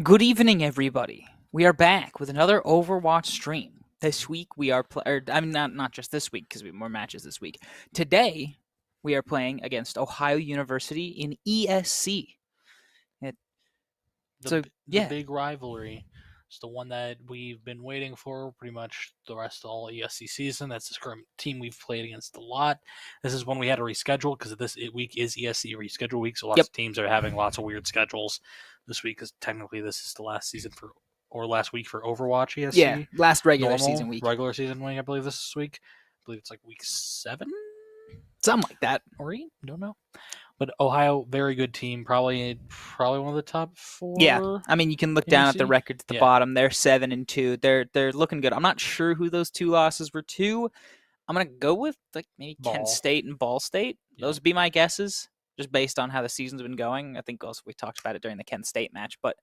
Good evening, everybody. We are back with another Overwatch stream. This week we are not just this week because we have more matches this week. Today we are playing against Ohio University in ESC. The big rivalry. It's the one that we've been waiting for pretty much the rest of all ESC season. That's the current team we've played against a lot. This is one we had to reschedule because this week is ESC reschedule week, so lots of teams are having lots of weird schedules this week because technically this is the last season for or last week for Overwatch ESC. Yeah, last regular Normal, season week. Regular season week, I believe this week. I believe it's like week 7? Something like that. Or 8? Don't know. But Ohio, very good team. Probably one of the top 4. Yeah, I mean, you can look down at the ESC. records at the bottom. They're 7-2. They're looking good. I'm not sure who those 2 losses were to. I'm gonna go with like maybe Kent State and Ball State. Those would be my guesses, just based on how the season's been going. I think also we talked about it during the Kent State match, but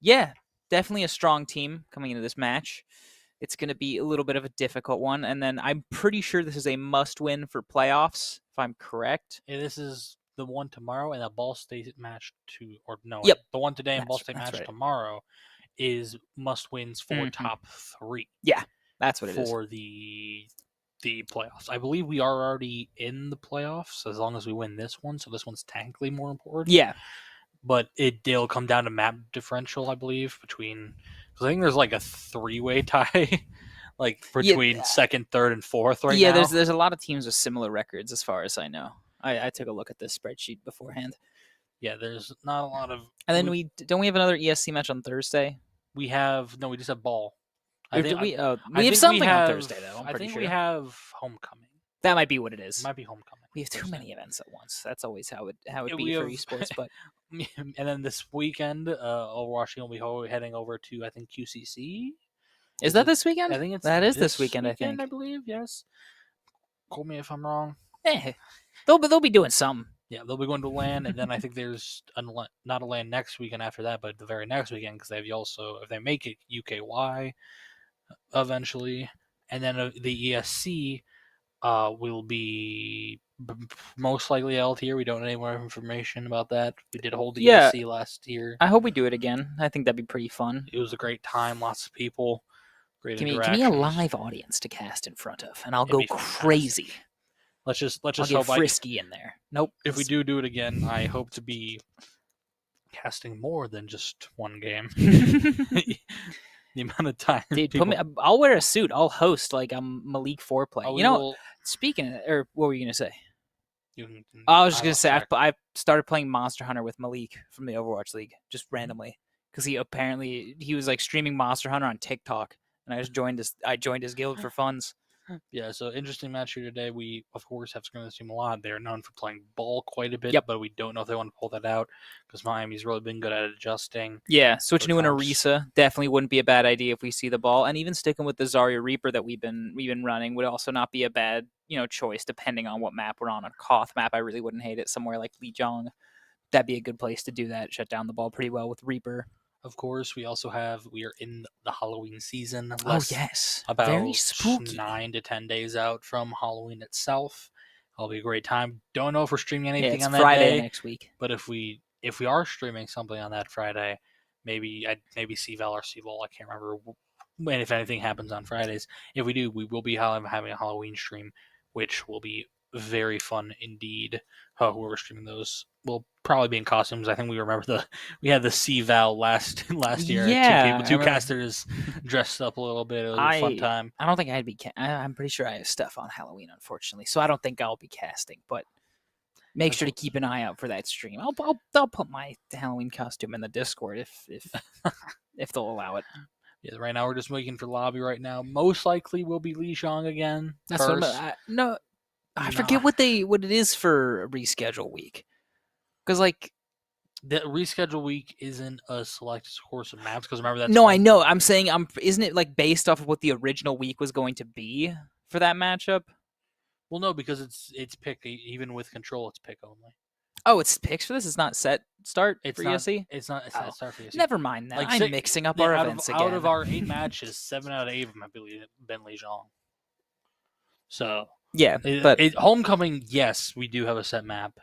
yeah, definitely a strong team coming into this match. It's going to be a little bit of a difficult one, and then I'm pretty sure this is a must-win for playoffs, if I'm correct. Yeah, this is the one tomorrow, and the Ball State match the one today and Ball State match tomorrow is must-wins for top 3. Yeah, that's what it is. For the playoffs. I believe we are already in the playoffs as long as we win this one, so this one's technically more important. Yeah. But it'll come down to map differential, I believe, because I think there's like a 3-way tie, like between second, third, and fourth now. Yeah, there's a lot of teams with similar records as far as I know. I took a look at this spreadsheet beforehand. Yeah, there's not a lot of. And then we have another ESC match on Thursday. We just have ball. We have something on Thursday though. I'm pretty sure we have homecoming. That might be what it is. It might be homecoming. We have too many events at once. That's always how it be for esports. But and then this weekend, Overwatch will be heading over to I think QCC. Is that this weekend? I think that is this weekend. I think. I believe yes. Quote me if I'm wrong. They'll be doing something. Yeah, they'll be going to LAN, and then I think there's not a LAN next weekend after that, but the very next weekend because they also if they make it UKY eventually, and then the ESC. Will be most likely held here. We don't have any more information about that. We did hold the ESC last year. I hope we do it again. I think that'd be pretty fun. It was a great time. Lots of people. Great give interactions. Me a live audience to cast in front of, and I'll go crazy. Let's just I'll get frisky in there. Nope. If we do it again, I hope to be casting more than just one game. The amount of time. Dude, I'll wear a suit. I'll host like I'm Malik Foreplay. Speaking of, or what were you gonna say? I was just gonna say I started playing Monster Hunter with Malik from the Overwatch League just randomly because he was like streaming Monster Hunter on TikTok, and I just joined his guild for funds. Yeah, so interesting match here today. We, of course, have scrimmed this team a lot. They're known for playing ball quite a bit, but we don't know if they want to pull that out because Miami's really been good at adjusting. Yeah, switching to an Orisa definitely wouldn't be a bad idea if we see the ball. And even sticking with the Zarya Reaper that we've been running would also not be a bad choice depending on what map we're on. A Koth map, I really wouldn't hate it. Somewhere like Lijiang, that'd be a good place to do that. Shut down the ball pretty well with Reaper. Of course, we are in the Halloween season. About very spooky. 9 to 10 days out from Halloween itself. It'll be a great time. Don't know if we're streaming anything on that Friday day next week. But if we are streaming something on that Friday, I'd maybe CVAL or CVOL. I can't remember when, if anything happens on Fridays. If we do, we will be having a Halloween stream, which will be very fun indeed. Whoever's streaming those will probably be in costumes. I think we had the CVAL last year. Yeah, two casters dressed up a little bit. It was a fun time. I don't think I'd be. I'm pretty sure I have stuff on Halloween, unfortunately, so I don't think I'll be casting. But make sure to keep an eye out for that stream. I'll put my Halloween costume in the Discord if they'll allow it. Yeah, right now we're just waiting for lobby. Right now, most likely will be Lijiang again. That's first. I forget what it is for reschedule week. Because the reschedule week isn't a selected course of maps. Because remember that. No, I know. I'm saying, isn't it like based off of what the original week was going to be for that matchup? Well, no, because it's pick. Even with control, it's pick only. Oh, it's picks for this. It's not set start for ESC. It's not set start for ESC. Never mind that. I'm mixing up our events again. Out of our 8 matches, 7 out of 8 of them have been Lijiang. So. Yeah, but homecoming, yes, we do have a set map.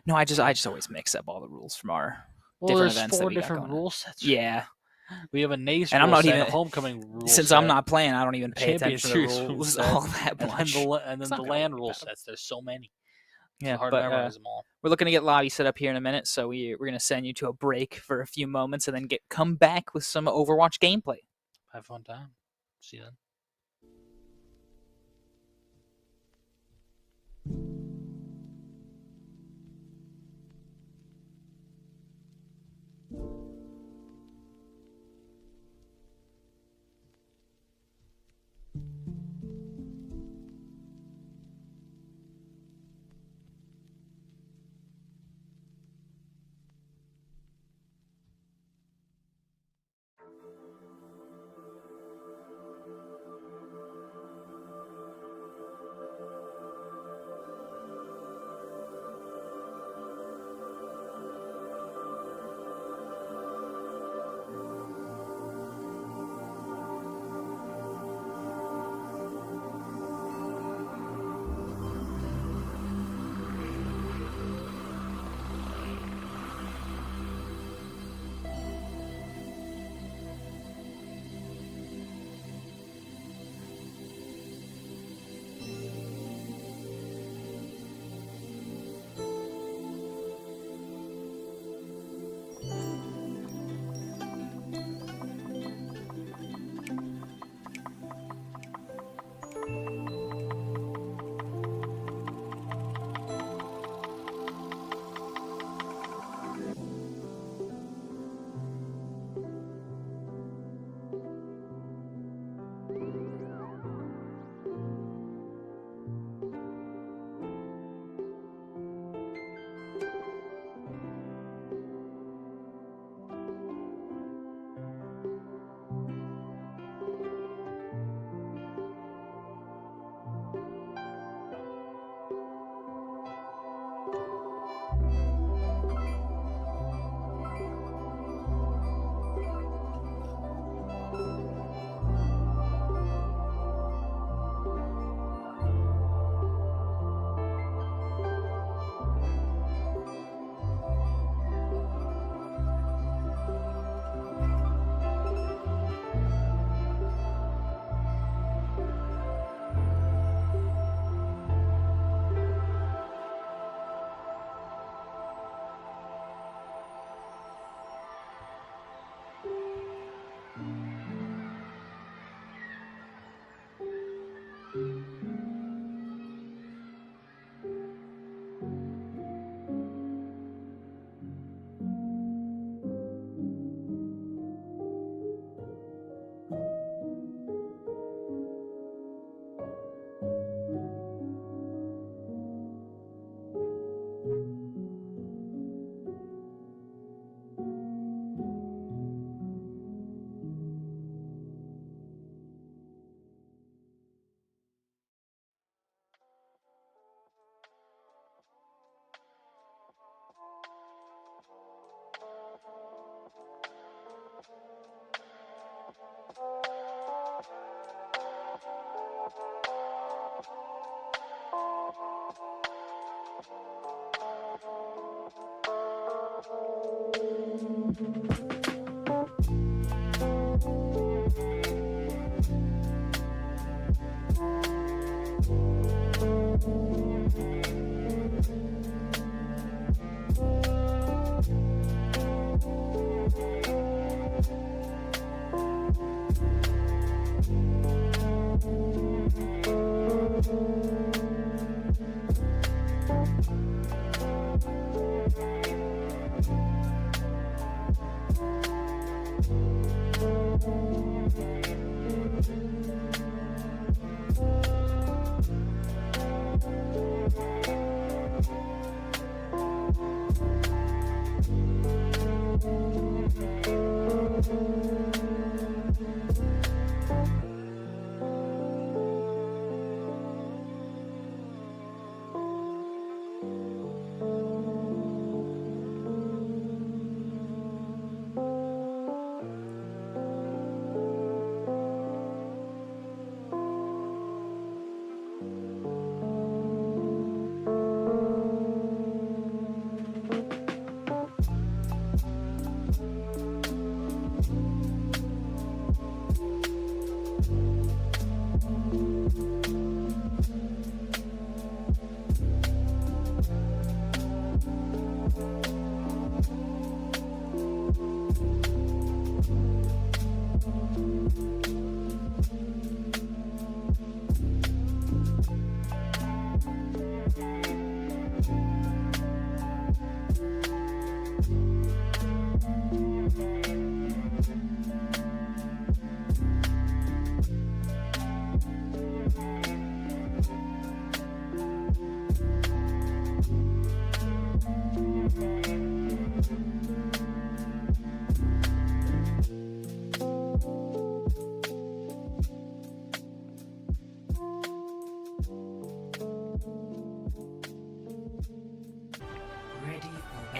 No, I just always mix up all the rules from our different events. 4 different rule sets. Yeah, we have a NACE and I'm not even a homecoming rule. Since set. I'm not playing, I don't even pay attention to the rules all that much. And then the LAN rule sets. There's so many. Yeah, it's hard to memorize them all. We're looking to get lobby set up here in a minute, so we're going to send you to a break for a few moments, and then come back with some Overwatch gameplay. Have a fun time. See you then.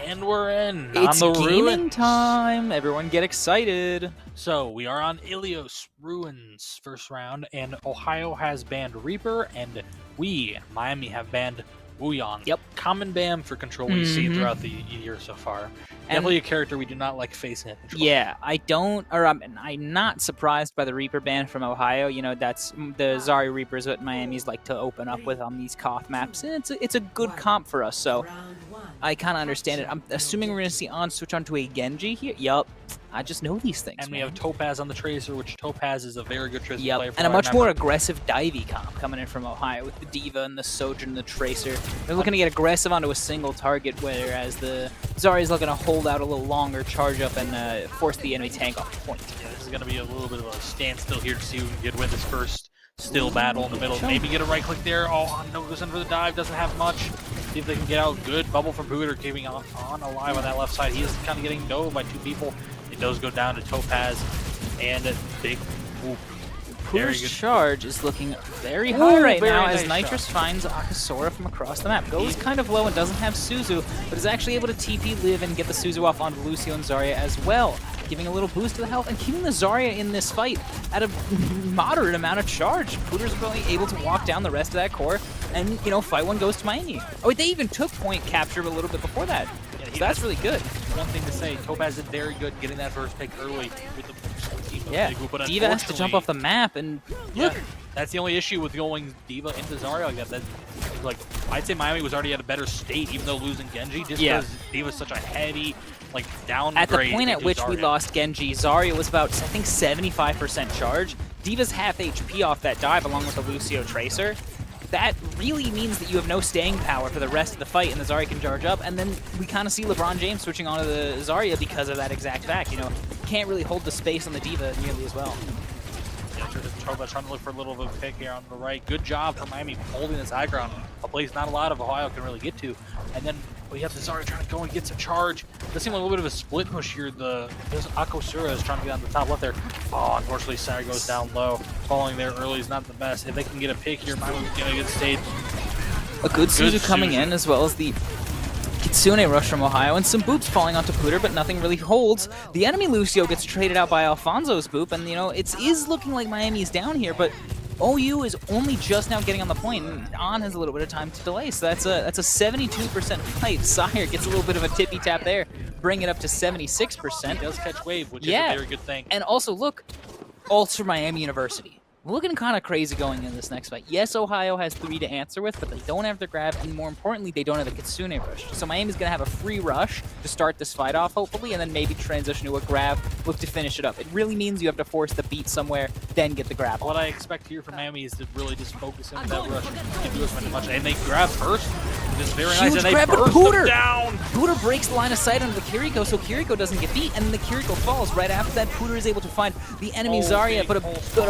And we're in It's on the gaming ruins. time. Everyone get excited. So we are on Ulias Ruins first round, and Ohio has banned Reaper, and we, Miami, have banned Wuyong. Yep. Common ban for control we've seen throughout the year so far. Definitely a character we do not like facing at control. Yeah, I'm not surprised by the Reaper ban from Ohio. You know, that's the Zarya Reapers that Miami's like to open up with on these Koth maps, and it's a good comp for us. So I kind of understand it. I'm assuming we're gonna see On switch onto a Genji here. Yup, I just know these things. And we man. have Topaz on the Tracer, which Topaz is a very good Tracer player. And a much more aggressive divey comp coming in from Ohio with the Diva and the Sojourn and the Tracer. They're looking to get aggressive onto a single target, whereas the Zarya's looking to hold out a little longer, charge up, and force the enemy tank off point. Yeah, this is going to be a little bit of a standstill here to see who can win this first still battle in the middle. Maybe get a right click there. Oh, no, goes in for the dive. Doesn't have much. See if they can get out. Good bubble from Budetti, keeping on alive on that left side. He is kind of getting dove by two people. It does go down to Topaz and a big whoop. Pooter's charge is looking very high right now as nice Nitrous finds Akasora from across the map. Goes kind of low and doesn't have Suzu, but is actually able to TP live and get the Suzu off onto Lucio and Zarya as well, giving a little boost to the health and keeping the Zarya in this fight at a moderate amount of charge. Pooter's really able to walk down the rest of that core and, you know, fight one goes to Miami. Oh, wait, they even took point capture a little bit before that. Yeah, so that's really good. One thing to say, Topaz did very good getting that first pick early with the Diva. Yeah, But Diva has to jump off the map, and look. Yeah, that's the only issue with going Diva into Zarya like that. Like, I'd say Miami was already at a better state, even though losing Genji, just because Diva's such a heavy, like, downgrade. At the point at which Zarya. we lost Genji, Zarya was about, I think, 75% charge. Diva's half HP off that dive along with the Lucio Tracer. That really means that you have no staying power for the rest of the fight, and the Zarya can charge up, and then we kind of see LeBron James switching onto the Zarya because of that exact fact. You know, can't really hold the space on the Diva nearly as well. Yeah, Topaz trying to look for a little bit of a pick here on the right. Good job for Miami holding this high ground, a place not a lot of Ohio can really get to. And then we have the Zarya trying to go and get some charge. Does seem like a little bit of a split push here. This Akasora is trying to get on the top left there. Oh, unfortunately, Zarya goes down low. Falling there early is not the best. If they can get a pick here, Miami's going to get stayed. A good Suzu coming in, as well as the Kitsune rush from Ohio, and some boops falling onto Pooter, but nothing really holds. The enemy Lucio gets traded out by Alfonso's boop, and, you know, it is looking like Miami's down here, but OU is only just now getting on the point, and On has a little bit of time to delay, so that's a 72% fight. Sire gets a little bit of a tippy tap there. bring it up to 76%. He does catch wave, which is Yeah. a very good thing. And also, look, Ultra Miami University. Looking kind of crazy going in this next fight. Yes, Ohio has 3 to answer with, but they don't have the grab, and more importantly, they don't have the Kitsune rush. So Miami's going to have a free rush to start this fight off, hopefully, and then maybe transition to a grab, look to finish it up. It really means you have to force the beat somewhere, then get the grab. What I expect here from Miami is to really just focus in on that rush and do as much. And they grab first, which is very nice, Huge and they grab to burst Pooter. them down. Pooter breaks the line of sight onto the Kiriko, so Kiriko doesn't get beat, and then the Kiriko falls. Right after that, Pooter is able to find the enemy Zarya, but a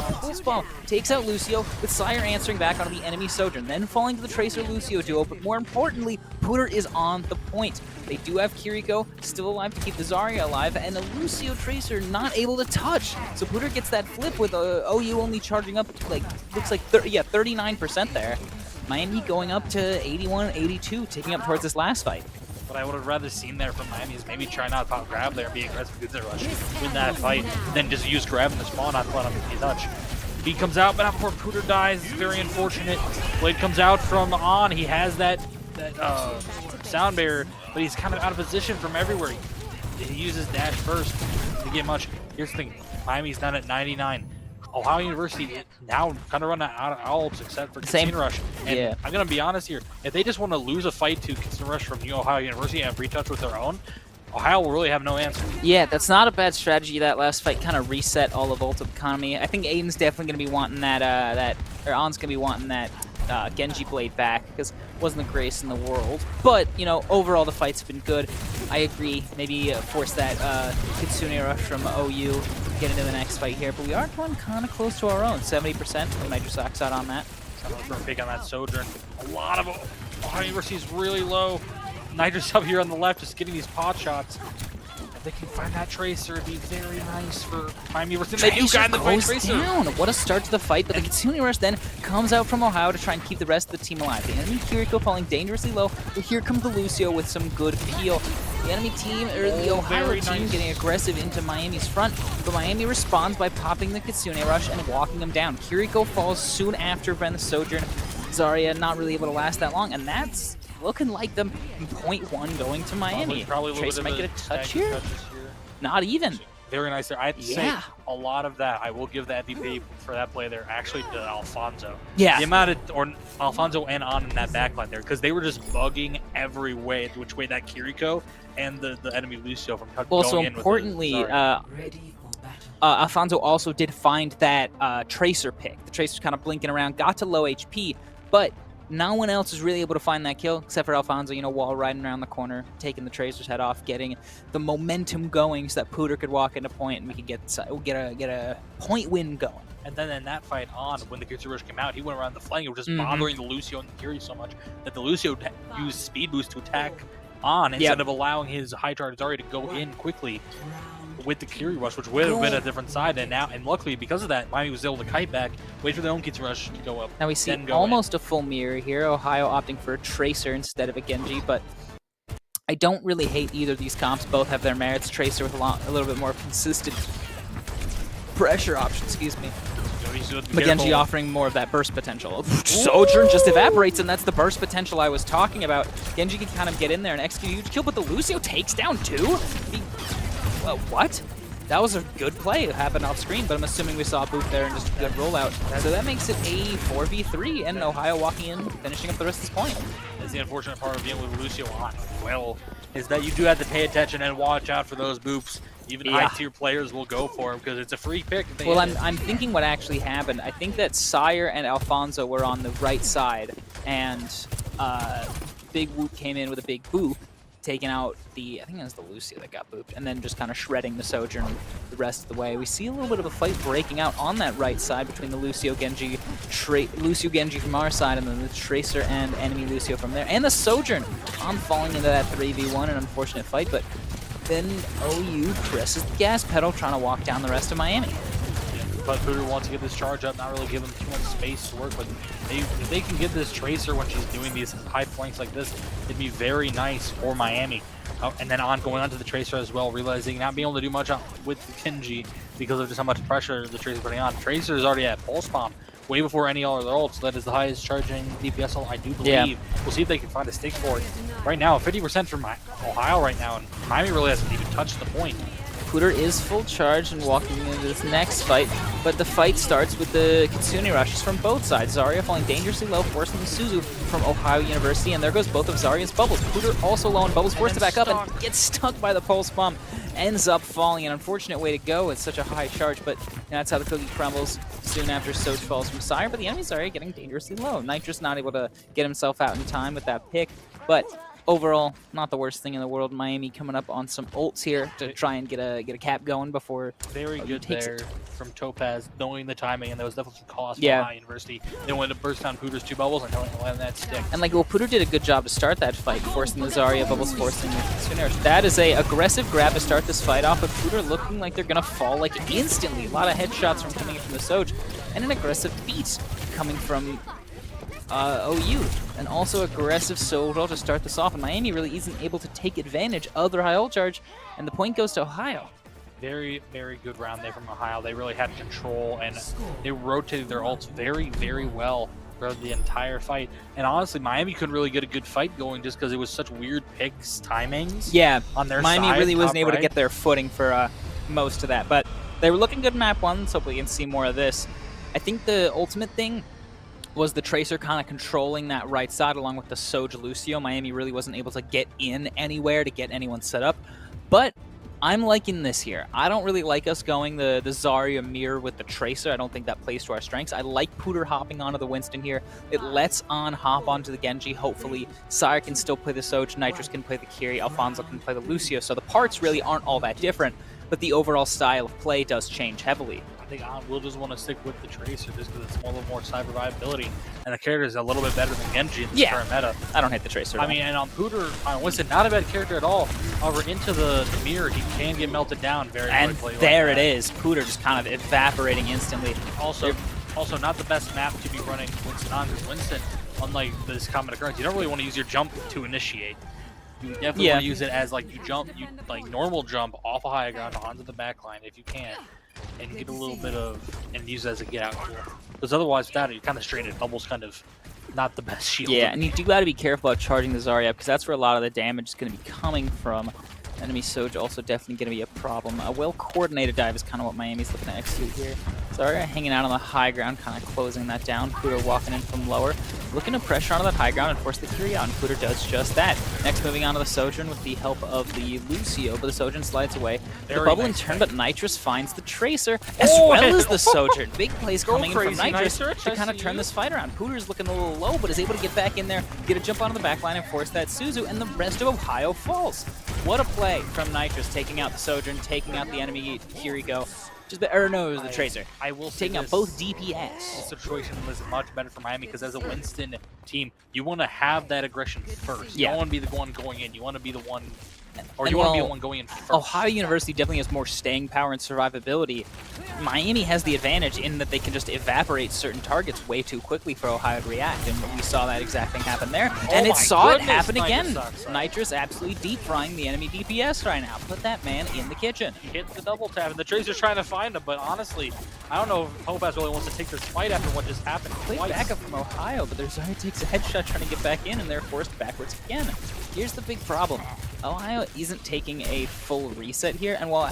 pulse bomb takes out Lucio, with Sire answering back onto the enemy Sojourn, then falling to the Tracer Lucio duo, but more importantly, Pooter is on the point. They do have Kiriko still alive to keep the Zarya alive, and the Lucio Tracer not able to touch. So Pooter gets that flip with OU only charging up, like, looks like 39% there. Miami going up to 81, 82, taking up towards this last fight. What I would have rather seen there from Miami is maybe try not to pop grab there and be aggressive with their rush, win that fight, than just use grab in the spawn, not to let him get touch. He comes out, but not before Pooter dies. It's very unfortunate. Blade comes out from on. He has that sound barrier, but he's kind of out of position from everywhere. He uses dash first to get much. Here's the thing. Miami's not at 99. Ohio University now kind of run out of ults except for Kitsune Rush. And yeah. I'm going to be honest here. If they just want to lose a fight to Kitsune Rush from New Ohio University and retouch with their own, Ohio will really have no answer. Yeah, that's not a bad strategy. That last fight kind of reset all of Ultimate Economy. I think Aiden's definitely going to be wanting that, or On's going to be wanting that Genji Blade back, because it wasn't the greatest in the world. But, you know, overall the fight's been good. I agree. Maybe force that Kitsune Rush from OU, get into the next fight here. But we are going kind of close to our own. 70% from Nitrous Oxide on that. For a pick on that Sojourn. A lot of Ohio University is really low. Nitrous up here on the left, just getting these pot shots. If they can find that Tracer, it'd be very nice for Miami University. They do got in the fight, Tracer. Down. What a start to the fight, but the Kitsune Rush then comes out from Ohio to try and keep the rest of the team alive. The enemy Kiriko falling dangerously low, but here comes the Lucio with some good peel. The enemy team, or the Ohio team, getting aggressive into Miami's front, but Miami responds by popping the Kitsune Rush and walking them down. Kiriko falls soon after from the Sojourn. Zarya not really able to last that long, and that's looking like the 0.1 going to Miami. Probably Tracer might get a touch here. Not even. Very nice there. I have to say, a lot of that, I will give the MVP for that play there, actually to Alfonso. Yeah. The amount of, or Alfonso and On in that backline there, because they were just bugging every way, which way that Kiriko and the enemy Lucio from going well, so in importantly, Alfonso also did find that Tracer pick. The Tracer's kind of blinking around, got to low HP, but no one else is really able to find that kill except for Alfonso, you know, while riding around the corner, taking the Tracer's head off, getting the momentum going so that Pooter could walk into point and we could get a point win going. And then in that fight on, when the Kitsune Rush came out, he went around the flank. It was just bothering the Lucio and the Kiri so much that the Lucio used speed boost to attack on instead of allowing his high charge Zarya to go in quickly with the Kiri Rush, which would have been a different side. And now, and luckily because of that, Miami was able to kite back, wait for their own Kitsune Rush to go up. Now we see almost a full mirror here. Ohio opting for a Tracer instead of a Genji, but I don't really hate either of these comps. Both have their merits. Tracer with a little bit more consistent pressure option, excuse me. But Genji offering more of that burst potential. Sojourn just evaporates, and that's the burst potential I was talking about. Genji can kind of get in there and execute a huge kill, but the Lucio takes down two? What? That was a good play. It happened off screen, but I'm assuming we saw a boot there and just a good rollout. So that makes it a 4v3, and Ohio walking in, finishing up the rest of this point. That's the unfortunate part of being with Lucio on, well, is that you do have to pay attention and watch out for those boops. Even high-tier players will go for him because it's a free pick. Well, I'm thinking what actually happened. I think that Sire and Alfonso were on the right side, and Big Whoop came in with a big boop, taking out the, I think it was the Lucio that got booped, and then just kind of shredding the Sojourn the rest of the way. We see a little bit of a fight breaking out on that right side between the Lucio Genji from our side, and then the Tracer and enemy Lucio from there, and the Sojourn on falling into that 3v1, an unfortunate fight, but then OU presses the gas pedal, trying to walk down the rest of Miami. But Pooter wants to get this charge up, not really give him too much space to work with. If they can get this Tracer when she's doing these high flanks like this, it'd be very nice for Miami. And then on going onto the Tracer as well, realizing not being able to do much with the Genji because of just how much pressure the Tracer's putting on. Tracer is already at pulse bomb, way before any other ults. That is the highest charging DPS ult, I do believe. Yeah. We'll see if they can find a stake for it. Right now, 50% from Ohio right now, and Miami really hasn't even touched the point. Pooter is full charge and walking into this next fight, but the fight starts with the Kitsune rushes from both sides. Zarya falling dangerously low, forcing the Suzu from Ohio University, and there goes both of Zarya's bubbles. Pooter also low on bubbles, forced to back up and gets stuck by the pulse bomb. Ends up falling. An unfortunate way to go. It's such a high charge, but that's how the cookie crumbles soon after Soch falls from Sire. But the enemies are getting dangerously low. Nitrous not able to get himself out in time with that pick, but overall, not the worst thing in the world. Miami coming up on some ults here to try and get a cap going before very good there from Topaz, knowing the timing, and there was definitely some cost for Ohio University. They wanted to burst down Pooter's 2 bubbles and letting that stick. And like, well, Pooter did a good job to start that fight, forcing the Zarya bubbles, forcing the Kitsune. That is a aggressive grab to start this fight off, but Pooter looking like they're gonna fall like instantly. A lot of headshots from coming in from the Soch, and an aggressive beat coming from OU, and also aggressive solo to start this off, and Miami really isn't able to take advantage of their high ult charge, and the point goes to Ohio. Very, very good round there from Ohio. They really had control, and they rotated their ults very, very well throughout the entire fight. And honestly, Miami couldn't really get a good fight going just because it was such weird picks, timings. Yeah, on their Miami side, really wasn't able right. to get their footing for most of that, but they were looking good in map 1, so hopefully we can see more of this. I think the ultimate thing was the Tracer kind of controlling that right side along with the Soch Lucio. Miami really wasn't able to get in anywhere to get anyone set up, but I'm liking this here. I don't really like us going the Zarya mirror with the Tracer. I don't think that plays to our strengths. I like Pooter hopping onto the Winston here. It lets On hop onto the Genji. Hopefully, Sire can still play the Soch, Nitrous can play the Kiri, Alfonso can play the Lucio. So the parts really aren't all that different, but the overall style of play does change heavily. I think On will just want to stick with the Tracer just because it's a little more side survivability, and the character is a little bit better than Genji in this current meta. I don't hate the Tracer. I mean, and on Pooter, on Winston, not a bad character at all. However, into the mirror, he can get melted down very quickly. And there it is. Pooter just kind of evaporating instantly. Also not the best map to be running Winston on, because Winston, unlike this common occurrence, you don't really want to use your jump to initiate. You definitely want to use it as like you like normal jump off a high ground onto the back line if you can, and get a little bit of, and use it as a get out tool. Because otherwise, without it, you're kind of straight at doubles, kind of not the best shield. Yeah, and you do got to be careful about charging the Zarya because that's where a lot of the damage is going to be coming from. Enemy Soch also definitely going to be a problem. A well-coordinated dive is kind of what Miami's looking to execute here. Zarya hanging out on the high ground, kind of closing that down. Pooter walking in from lower, looking to pressure onto that high ground and force the Kiri out, and Pooter does just that. Next, moving on to the Sojourn with the help of the Lucio, but the Sojourn slides away. The bubble in turn, but Nitrous finds the Tracer, as well as the Sojourn. Big plays coming in from Nitrous to kind of turn this fight around. Pooter's looking a little low, but is able to get back in there, get a jump onto the backline, and force that Suzu, and the rest of Ohio falls. What a play from Nitrous, taking out the Sojourn, taking out the enemy Kiriko. Or no, it was the Tracer. I will say taking out both DPS. This situation was much better for Miami because as a Winston team, you want to have that aggression first. You don't want to be the one going in. You want to be the one, or you want to be the one going in first. Ohio University definitely has more staying power and survivability. Miami has the advantage in that they can just evaporate certain targets way too quickly for Ohio to react, and we saw that exact thing happen there. And it saw it happen again. Nitrous absolutely deep frying the enemy DPS right now. Put that man in the kitchen. He hit the double tap, and the Tracer's trying to find him, but honestly, I don't know if Topaz really wants to take this fight after what just happened. Played back up from Ohio, but there's already takes a headshot trying to get back in, and they're forced backwards again. Here's the big problem. Ohio isn't taking a full reset here, and while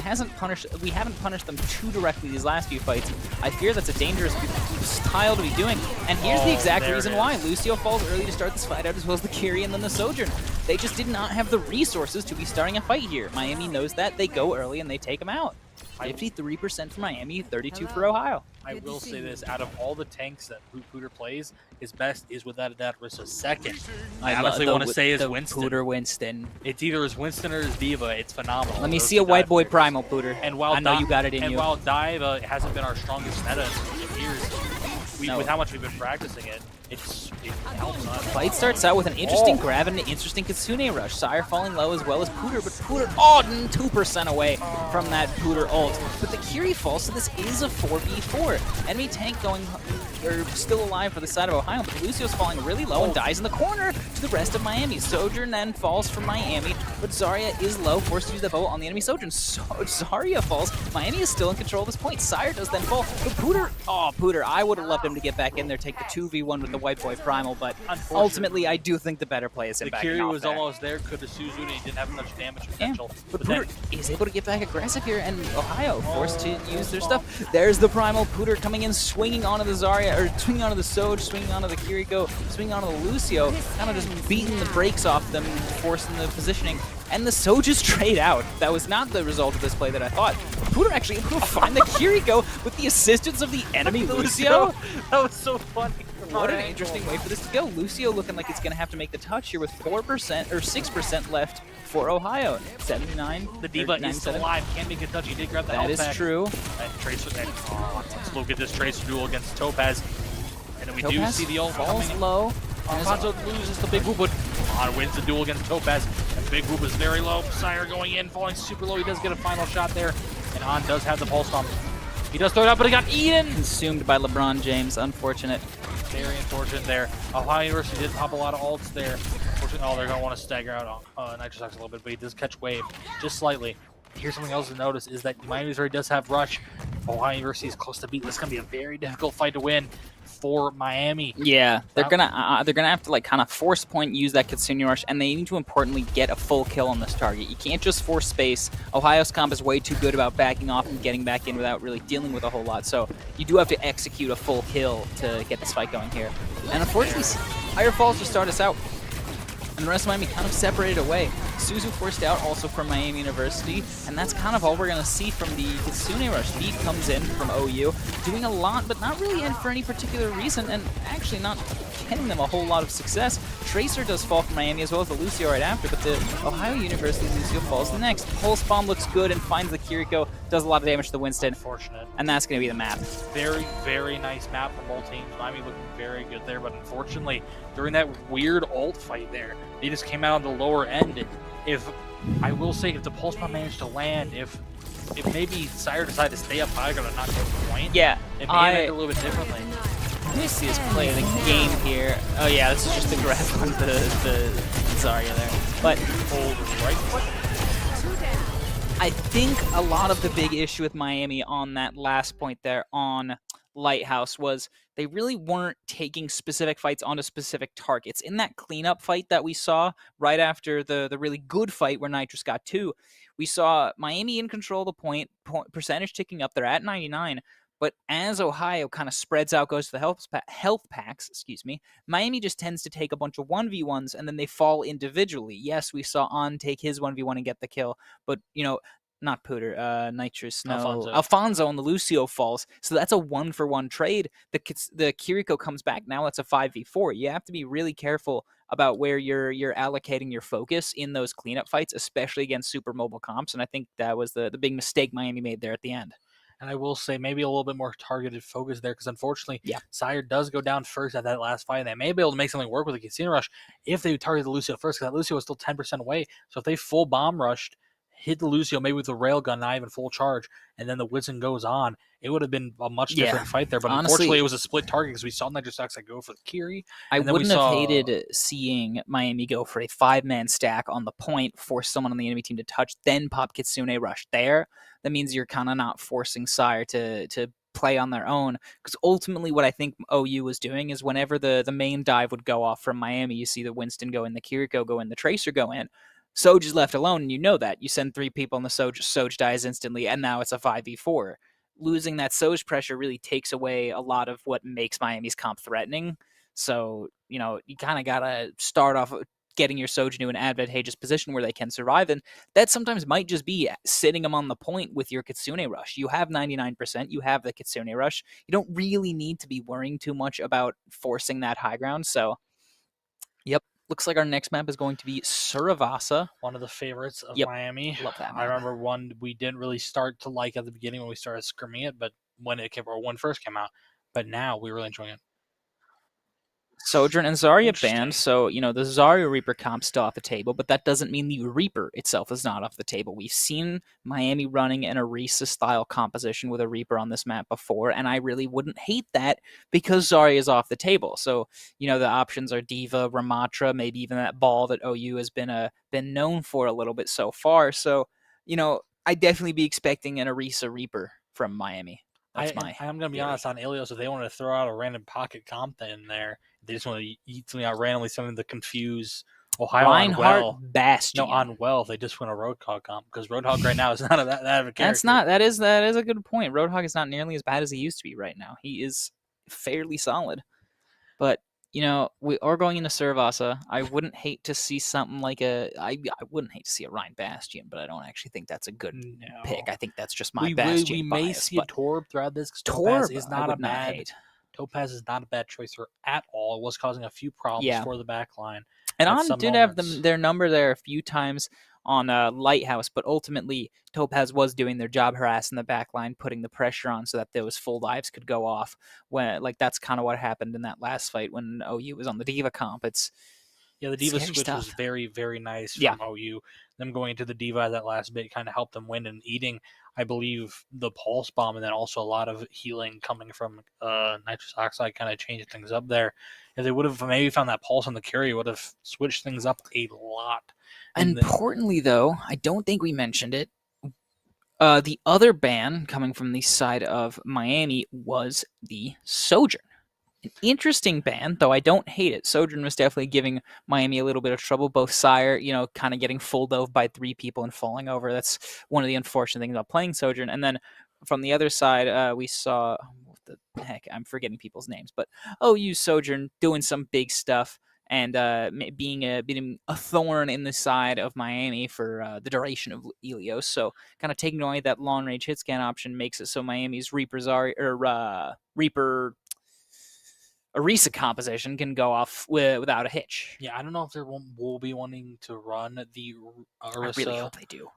we haven't punished them too directly these last few fights, I fear that's a dangerous style to be doing. And here's the exact reason why. Lucio falls early to start this fight out, as well as the Kiri and then the Sojourn. They just did not have the resources to be starting a fight here. Miami knows that. They go early and they take them out. 53% for Miami, 32 for Ohio. I will say this, out of all the tanks that Pooter plays, his best is without a doubt Rissa. Second, I honestly want to say is Winston. Pooter Winston. It's either his Winston or his Diva. It's phenomenal. Let me see a white boy primal, Pooter. And while I know you got it in you. And while Diva hasn't been our strongest meta in years, with how much we've been practicing it, it helps us. Fight starts out with an interesting grab and an interesting Kitsune rush. Sire falling low as well as Pooter, but Pooter 2% away from that Pooter ult. But the Kiri falls, so this is a 4v4. Enemy tank going still alive for the side of Ohio, but Lucio's falling really low and dies in the corner to the rest of Miami. Sojourn then falls from Miami, but Zarya is low, forced to use the bow on the enemy Sojourn. So Zarya falls. Miami is still in control of this point. Sire does then fall, but Pooter, I would have loved him to get back in there, take the 2v1 with the White Boy Primal, but ultimately I do think the better play is him backing off. The Kiri was almost there, could have Suzu, and he didn't have much damage potential. Yeah, but Pooter is able to get back aggressive here, and Ohio forced to use their stuff. There's the Primal. Pooter coming in, swinging onto the Zarya, or swinging onto the Soj, swinging onto the Kiriko, swinging onto the Lucio, kind of just beating the brakes off them, forcing the positioning. And the Soj just trade out. That was not the result of this play that I thought. Pooter actually able to find the Kiriko with the assistance of the enemy Lucio. That was so funny. What an interesting way for this to go. Lucio looking like it's going to have to make the touch here with 4% or 6% left for Ohio. 79. The D.Va is still alive. Can't make a touch. He did grab the health pack. That is true. And Tracer, let's look at this Tracer duel against Topaz. And then we do see the ult falls coming low. Alfonso loses the Big Whoop, but wins the duel against Topaz. And Big Whoop is very low. Sire going in, falling super low. He does get a final shot there. And On does have the pulse bomb. He does throw it out, but he got eaten! Consumed by LeBron James. Unfortunate. Very unfortunate there. Ohio University did pop a lot of ults there. Unfortunately, they're going to want to stagger out Nitrosox a little bit, but he does catch wave just slightly. Here's something else to notice is that Miami University does have rush. Ohio University is close to beat. This is going to be a very difficult fight to win for Miami. Yeah, they're gonna have to like kind of force point, use that Kitsune rush, and they need to importantly get a full kill on this target. You can't just force space. Ohio's comp is way too good about backing off and getting back in without really dealing with a whole lot. So you do have to execute a full kill to get this fight going here. And unfortunately, Higher Falls to start us out. And the rest of Miami kind of separated away. Suzu forced out also from Miami University, and that's kind of all we're going to see from the Kitsune rush. Deep comes in from OU, doing a lot, but not really in for any particular reason, and actually not getting them a whole lot of success. Tracer does fall from Miami as well as the Lucio right after, but the Ohio University Lucio falls next. Pulse Bomb looks good and finds the Kiriko, does a lot of damage to the Winston. Unfortunate. And that's going to be the map. Very, very nice map from both teams. Miami looking very good there, but unfortunately, during that weird ult fight there, they just came out on the lower end. If I will say, if the Pulse Bomb managed to land, if maybe Sire decided to stay up high, gonna not get the point, yeah, it may have ended a little bit differently. This is play of the game here. Oh yeah, this is just the grab on the Zarya there. But hold right foot. I think a lot of the big issue with Miami on that last point there on Lighthouse was they really weren't taking specific fights onto specific targets. In that cleanup fight that we saw right after the really good fight where Nitrous got 2, we saw Miami in control of the point percentage ticking up. They're at 99. But as Ohio kind of spreads out, goes to the health packs, Miami just tends to take a bunch of 1v1s and then they fall individually. Yes, we saw On take his 1v1 and get the kill, but, you know, not Pooter, Nitrous, no. Alfonso and the Lucio falls. So that's a 1-for-1 trade. The Kiriko comes back. Now it's a 5v4. You have to be really careful about where you're allocating your focus in those cleanup fights, especially against super mobile comps. And I think that was the big mistake Miami made there at the end. And I will say maybe a little bit more targeted focus there because unfortunately, Sire does go down first at that last fight. And they may be able to make something work with the Kitsune rush if they target the Lucio first because that Lucio was still 10% away. So if they full bomb rushed, hit the Lucio maybe with the railgun, not even full charge, and then the Winston goes on, it would have been a much different fight there. But honestly, unfortunately, it was a split target because we saw Nitrosox go for the Kiri. I wouldn't have hated seeing Miami go for a 5-man stack on the point, force someone on the enemy team to touch, then pop Kitsune rush there. That means you're kind of not forcing Sire to play on their own. Because ultimately what I think OU was doing is whenever the main dive would go off from Miami, you see the Winston go in, the Kiriko go in, the Tracer go in. Soj is left alone, and you know that. You send 3 people on the Soj dies instantly, and now it's a 5v4. Losing that Soj pressure really takes away a lot of what makes Miami's comp threatening. So, you know, you kind of got to start off getting your Soj into an advantageous position where they can survive, and that sometimes might just be sitting them on the point with your Kitsune rush. You have 99%, you have the Kitsune rush. You don't really need to be worrying too much about forcing that high ground, so, yep. Looks like our next map is going to be Suravasa. One of the favorites of Miami. Love that map. I remember one we didn't really start to like at the beginning when we started scrimming it, but when it first came out. But now we're really enjoying it. Sojourn and Zarya Interesting. banned, so the Zarya Reaper comp's still off the table, but that doesn't mean the Reaper itself is not off the table. We've seen Miami running an Orisa-style composition with a Reaper on this map before, and I really wouldn't hate that because Zarya is off the table. So, the options are Diva, Ramatra, maybe even that ball that OU has been known for a little bit so far. So, I'd definitely be expecting an Orisa Reaper from Miami. I'm going to be theory. honest on Ulias. If they want to throw out a random pocket comp in there, they just want to eat something out randomly, something to confuse Ohio Reinhardt on Bastion. No, on if they just win a Roadhog comp, because Roadhog right now is not that of a character. That is a good point. Roadhog is not nearly as bad as he used to be right now. He is fairly solid. But, we are going into Servasa. I wouldn't hate to see something like I wouldn't hate to see a Ryan Bastion, but I don't actually think that's a good pick. I think that's just my Bastion We may bias, see a Torb throughout this, because Topaz is not a bad Topaz is not a bad choice at all. It was causing a few problems for the back line. And On did have their number there a few times on Lighthouse, but ultimately Topaz was doing their job, harassing the back line, putting the pressure on so that those full dives could go off. That's kind of what happened in that last fight when OU was on the Diva comp. The Diva switch was very, very nice from OU. Them going into the Diva that last bit kind of helped them win, and eating, I believe, the Pulse Bomb, and then also a lot of healing coming from Nitrous Oxide kind of changed things up there. If they would have maybe found that Pulse on the carry, would have switched things up a lot. Importantly, though, I don't think we mentioned it. The other ban coming from the side of Miami was the Sojourn. An interesting ban, though I don't hate it. Sojourn was definitely giving Miami a little bit of trouble. Both Sire, kind of getting full dove by 3 people and falling over. That's one of the unfortunate things about playing Sojourn. And then from the other side, we saw, what the heck, I'm forgetting people's names, but OU Sojourn doing some big stuff and being a thorn in the side of Miami for the duration of Ulias. So kind of taking away that long-range hit scan option makes it so Miami's Reaper Orisa composition can go off without a hitch. Yeah, I don't know if they will be wanting to run the Orisa. I really hope they do.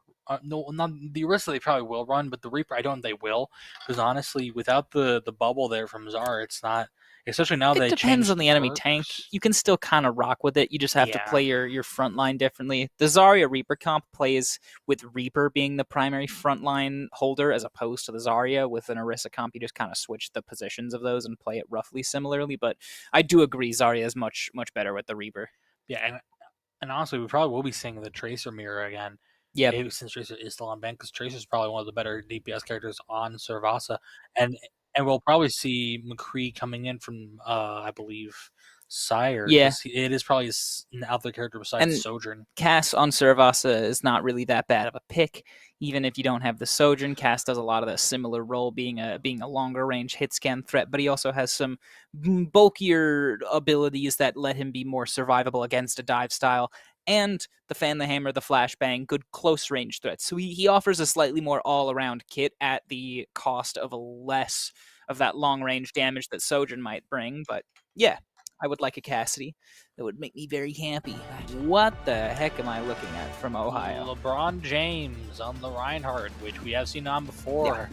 No, not the Orisa. They probably will run, but the Reaper, I don't think they will, because honestly, without the bubble there from Zara, it's not. Especially now that it depends on the enemy tank. You can still kind of rock with it. You just have to play your front line differently. The Zarya Reaper comp plays with Reaper being the primary front line holder as opposed to the Zarya. With an Orisa comp, you just kind of switch the positions of those and play it roughly similarly. But I do agree Zarya is much, much better with the Reaper. Yeah, and honestly, we probably will be seeing the Tracer mirror again. Yeah, since Tracer is still on ban, because Tracer is probably one of the better DPS characters on Servasa, and we'll probably see McCree coming in from, I believe, Sire. Yeah. It is probably an out there character besides Sojourn. Cass on Servasa is not really that bad of a pick. Even if you don't have the Sojourn, Cass does a lot of that similar role, being a longer range hit scan threat, but he also has some bulkier abilities that let him be more survivable against a dive style. And the Fan the Hammer, the Flashbang, good close range threats. So he offers a slightly more all-around kit at the cost of less of that long-range damage that Sojourn might bring. But yeah, I would like a Cassidy. That would make me very happy. What the heck am I looking at from Ohio? LeBron James on the Reinhardt, which we have seen on before.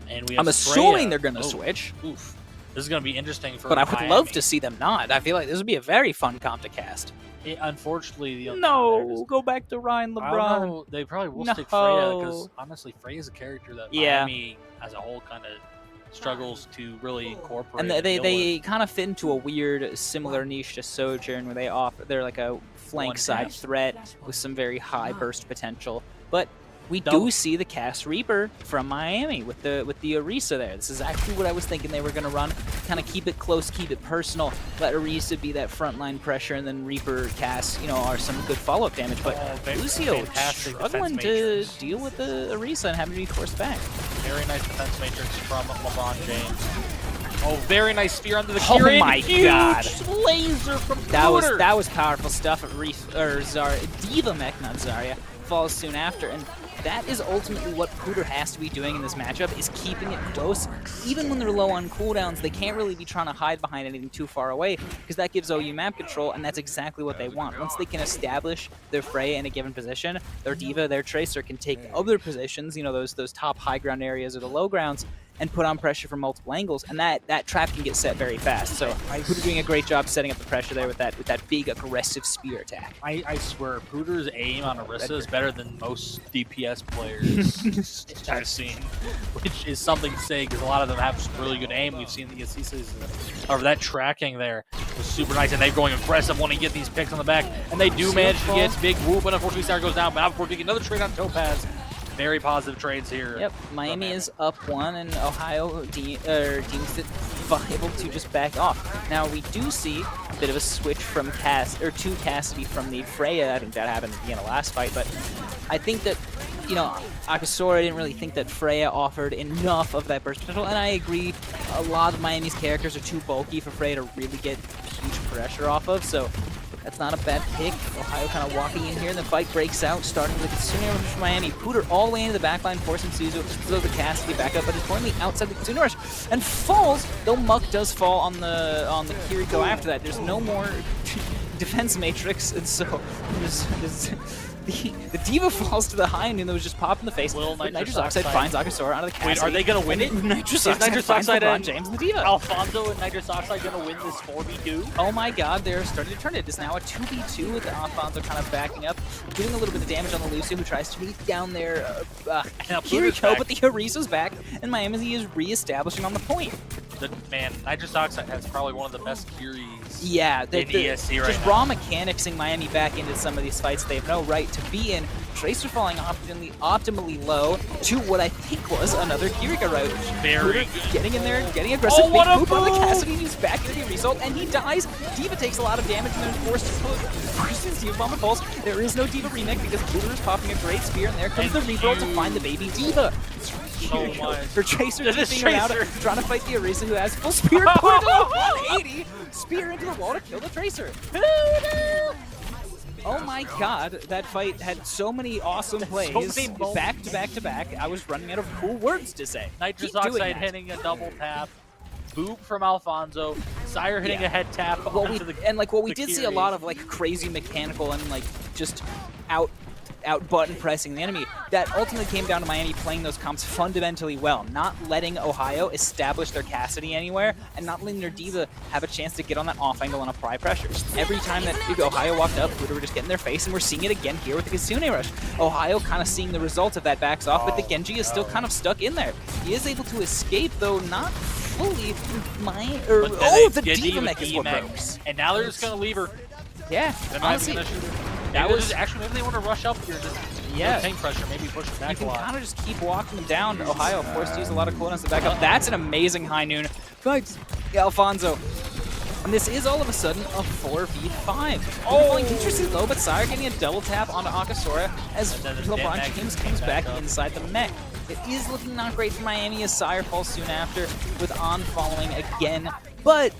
Yeah. And I'm assuming they're going to switch. Oof. This is going to be interesting for But I would love to see them not. I feel like this would be a very fun comp to cast. Unfortunately, go back to Ryan LeBron. They probably will stick Freya, because honestly, Freya is a character that Miami as a whole kind of struggles to really incorporate. And they kind of fit into a weird, similar niche to Sojourn, where they're like a flank side threat with some very high burst potential. But we do see the Cass Reaper from Miami with the Orisa there. This is actually what I was thinking they were going to run. Kind of keep it close, keep it personal. Let Orisa be that frontline pressure, and then Reaper, Cass, are some good follow-up damage. But Lucio struggling to deal with the Orisa and having to be forced back. Very nice defense matrix from LeBron James. Oh, very nice spear under the Kieran. Oh my god! Laser from that was powerful stuff. Diva Mech, not Zarya, falls soon after, and that is ultimately what Pooter has to be doing in this matchup, is keeping it close. Even when they're low on cooldowns, they can't really be trying to hide behind anything too far away, because that gives OU map control, and that's exactly what they want. Once they can establish their Freya in a given position, their Diva, their Tracer can take other positions, those top high ground areas or the low grounds, and put on pressure from multiple angles, and that trap can get set very fast. So Pooter doing a great job setting up the pressure there with that big aggressive spear attack. I swear, Pooter's aim on Orisa is better than most DPS players I've seen, which is something to say because a lot of them have some really good aim. We've seen the ESC season. However, that tracking there was super nice, and they're going aggressive, wanting to get these picks on the back, and they do manage to get big whoop, but unfortunately Star goes down, but before taking another trade on Topaz. Very positive trades here. Yep, Miami is up 1, and Ohio deems it viable to just back off. Now, we do see a bit of a switch from to Cassidy from the Freya. I think that happened at the end of last fight, but I think that, you know, Akasora didn't really think that Freya offered enough of that burst potential, and I agree, a lot of Miami's characters are too bulky for Freya to really get huge pressure off of, so that's not a bad pick. Ohio kind of walking in here, and the fight breaks out, starting with Kitsune Rush from Miami. Pooter all the way into the backline, forcing Suzu to the Cassidy back up, but importantly outside the Kitsune Rush, and falls, though Muck does fall on the Kiriko after that. There's no more defense matrix, and so the Diva falls to the high noon that was just popped in the face. Nitrous Oxide finds Akasora out of the Cassidy. Wait, are they going to win it? Nitrous Oxide and James and the Diva. Alfonso and Nitrous Oxide going to win this 4v2? Oh my god, they're starting to turn it. It's now a 2v2 with Alfonso kind of backing up, doing a little bit of damage on the Lucio, who tries to meet down there. Kiriko, but the Orisa's back, and Miami is re-establishing on the point. Man, Nitrous Oxide has probably one of the best Curies in ESC right just now. raw mechanicsing Miami back into some of these fights they have no right to be in. Tracer falling optimally low to what I think was another Kiriko route. Very good. Getting in there, getting aggressive. Oh, what a boop on the move! Cassidy, and he's back to the result, and he dies. Diva takes a lot of damage, and then forced to push Diva Bomb and Pulse. There is no Diva remake because Booter is popping a great spear, and there comes the reroll to find the baby Diva. So much. For Tracer This is tipping around, Tracer. trying to fight the Orisa, who has full spear, put it on 180, spear into the wall to kill the Tracer. Oh my god, that fight had so many awesome plays, back to back to back. I was running out of cool words to say. Nitrous Oxide hitting a double tap, boop from Alfonso, Sire hitting a head tap. What we did see a lot of like crazy mechanical and like just out button pressing the enemy. That ultimately came down to Miami playing those comps fundamentally well, not letting Ohio establish their Cassidy anywhere, and not letting their Diva have a chance to get on that off angle and apply pressure. Every time that Ohio walked up, Buddha were just getting their face, and we're seeing it again here with the Kitsune Rush. Ohio kind of seeing the results of that backs off, but the Genji is still kind of stuck in there. He is able to escape, though not fully. The Diva mech is what breaks. And now they're just going to leave her. Yeah, honestly. Actually, maybe they want to rush up here. Just tank pressure, maybe push it back a lot. You can kind of just keep walking them down. Ohio forced to use a lot of cooldowns to back up. That's an amazing high noon. Thanks, Alfonso. And this is all of a sudden a 4v5. Falling dangerously low, but Sire getting a double tap onto Akasora as LeBron James comes back inside the mech. It is looking not great for Miami as Sire falls soon after with On following again, but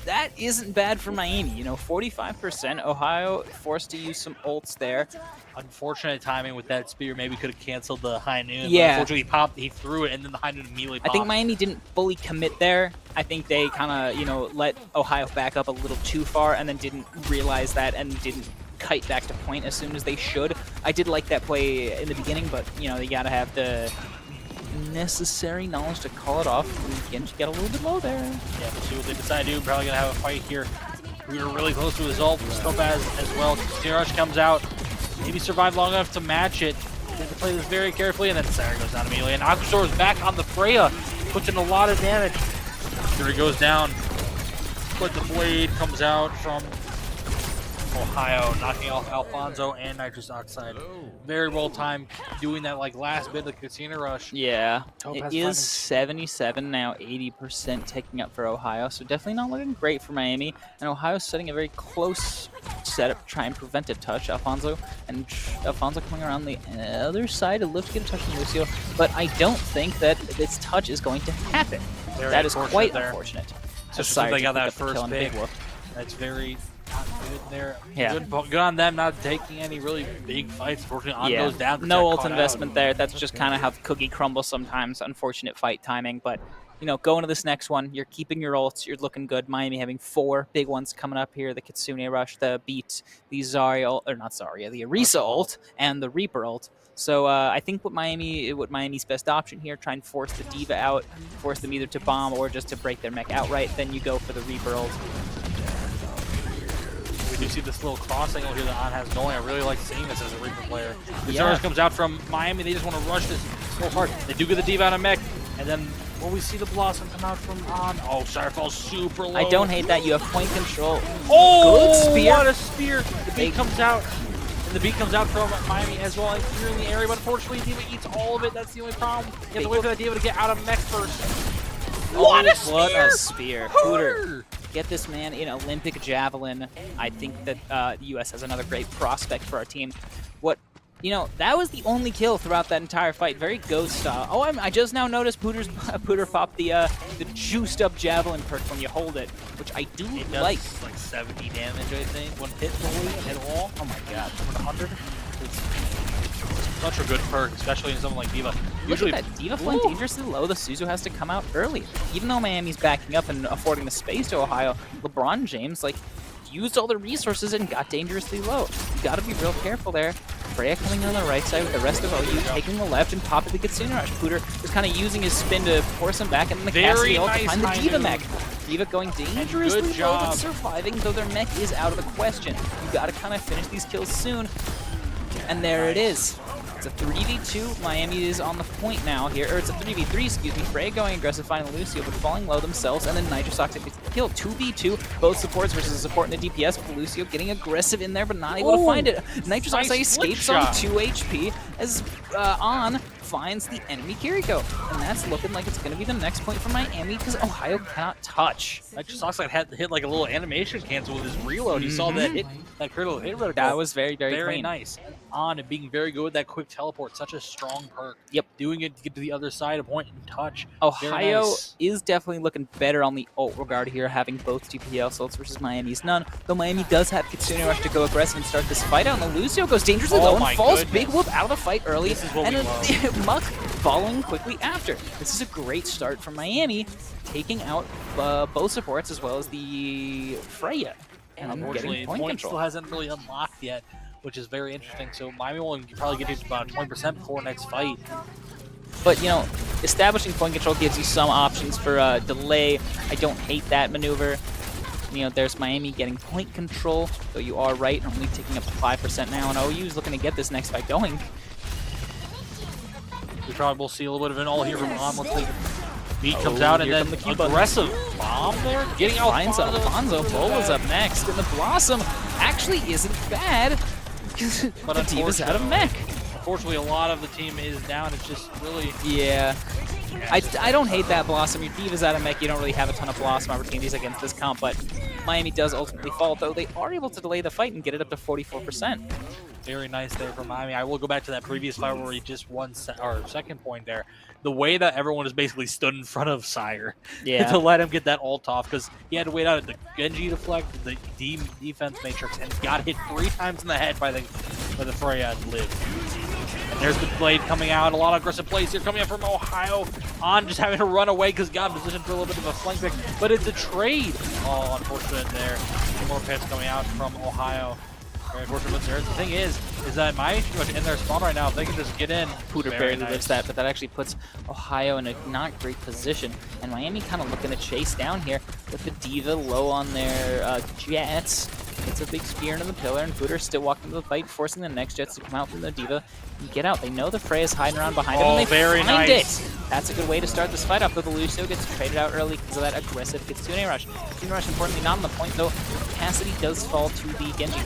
that isn't bad for Miami. You know, 45%. Ohio forced to use some ults there. Unfortunate timing with that spear. Maybe could have canceled the high noon. Yeah. Unfortunately, he threw it, and then the high noon immediately popped. I think Miami didn't fully commit there. I think they kind of, let Ohio back up a little too far and then didn't realize that and didn't kite back to point as soon as they should. I did like that play in the beginning, but, you got to have the necessary knowledge to call it off. Again, get a little bit low there. Yeah, we'll see what they decide to do. Probably going to have a fight here. We were really close to a result. Topaz as well. Rush comes out. Maybe survive long enough to match it. They have to play this very carefully, and then Sarah goes down immediately. And Akasora is back on the Freya, puts in a lot of damage. Here he goes down. But the blade comes out from Ohio, knocking off Alfonso and Nitrous Oxide. Very well timed, doing that last bit of the Casino Rush. Yeah, it is 77 now, 80% taking up for Ohio, so definitely not looking great for Miami. And Ohio's setting a very close setup to try and prevent a touch. Alfonso coming around the other side to look to get a touch on Lucio, but I don't think that this touch is going to happen. That is quite unfortunate. So they got that first pick. That's very not good there. Yeah. Good on them not taking any really big fights. Unfortunately, On goes down. No ult investment there. That's just kind of how the cookie crumbles sometimes. Unfortunate fight timing, but you know, go into this next one. You're keeping your ults. You're looking good. Miami having 4 big ones coming up here. The Kitsune Rush, the Beat, the Zarya ult, or not Zarya, the Orisa ult, and the Reaper ult. So I think what Miami's best option here, try and force the D.Va out, force them either to bomb or just to break their mech outright. Then you go for the Reaper ult. We do see this little cross angle here that On has going. I really like seeing this as a Reaper player. The Yeah. Charge comes out from Miami. They just want to rush this so hard. They do get the D.Va out of mech, and then will we see the Blossom come out from On? Oh, Sire falls super low. I don't hate that. You have point control. Oh, good spear. What a spear! The beat comes out. And the beat comes out from Miami as well, like here in the area, but unfortunately D.Va eats all of it. That's the only problem. You have to wait for that D.Va to get out of mech first. What a spear! What a spear. Hooter. Get this man in Olympic Javelin. I think that the U.S. has another great prospect for our team. You know, that was the only kill throughout that entire fight. Very Ghost style. Oh, I just now noticed Pooter popped the juiced up Javelin perk when you hold it, which I do It does like. like 70 damage, I think, when hit fully at all. Oh my god. 100. It's such a good perk, especially in something like D.Va. Usually, look at that. D.Va flying dangerously low. The Suzu has to come out early. Even though Miami's backing up and affording the space to Ohio, LeBron James, like, used all the resources and got dangerously low. You gotta be real careful there. Freya coming in on the right side with the rest of OU taking the left and popping the Kitsune Rush. Pooter is kind of using his spin to force him back, and then the Cassidy ult to find the D.Va mech. D.Va going dangerously low, but surviving, though their mech is out of the question. You gotta kind of finish these kills soon. And there it is. It's a 3v2. Miami is on the point now here. Or it's a 3v3, excuse me. Freya going aggressive, finding Lucio, but falling low themselves. And then Nitrosox gets the kill. 2v2. Both supports versus a support and a DPS. But Lucio getting aggressive in there, but not able to find it. Nitrosox escapes on 2 HP as On finds the enemy Kiriko. And that's looking like it's going to be the next point for Miami because Ohio cannot touch. Nitrosox had to hit like a little animation cancel with his reload. You saw that hit, that critical hit reticle. That was very, very clean. Nice. On and being very good with that quick teleport. Such a strong perk. Yep. Doing it to get to the other side of point and touch. Ohio nice. is definitely looking better on the ult regard here, having both TPL ults versus Miami's none. Though Miami does have Kitsune Rush to go aggressive and start this fight out, and the Lucio goes dangerously low and falls big whoop out of the fight early, and Muck following quickly after. This is a great start from Miami, taking out both supports as well as the Freya. And unfortunately, point control still hasn't really unlocked yet, which is very interesting. So Miami will probably get to about 20% before next fight. But, you know, establishing point control gives you some options for delay. I don't hate that maneuver. You know, there's Miami getting point control, though you are right, only taking up to 5% now, and OU's looking to get this next fight going. We probably will see a little bit of an all here from On once the beat comes out, and then the aggressive bomb there, getting Alfonso. Bola's up next, and the Blossom actually isn't bad. But the D.Va's out of mech. Unfortunately, a lot of the team is down. It's just really... Yeah. I don't hate that Blossom. Your D.Va's out of mech. You don't really have a ton of Blossom opportunities against this comp, but Miami does ultimately fall, though they are able to delay the fight and get it up to 44%. Very nice there from Miami. I will go back to that previous fight where he just won second point there. The way that everyone is basically stood in front of Sire to let him get that ult off, because he had to wait out at the Genji deflect, the defense matrix, and got hit 3 times in the head by the Freya and lived. And there's the blade coming out. A lot of aggressive plays here coming up from Ohio. On just having to run away because got in position for a little bit of a flank pick, but it's a trade. Oh, unfortunate there. 2 more pits coming out from Ohio. Very unfortunate there. The thing is that Miami pretty much in their spawn right now. If they can just get in. Pooter barely lives that, but that actually puts Ohio in a not great position. And Miami kind of looking to chase down here with the D.Va low on their jets. It's a big spear into the pillar, and Pooter still walking to the fight, forcing the next jets to come out from the D.Va and get out. They know the Freya's hiding around behind them, and they find it. That's a good way to start this fight off, though the Lucio gets traded out early because of that aggressive Kitsune Rush. Kitsune Rush, importantly, not on the point, though. Cassidy does fall to the Genji.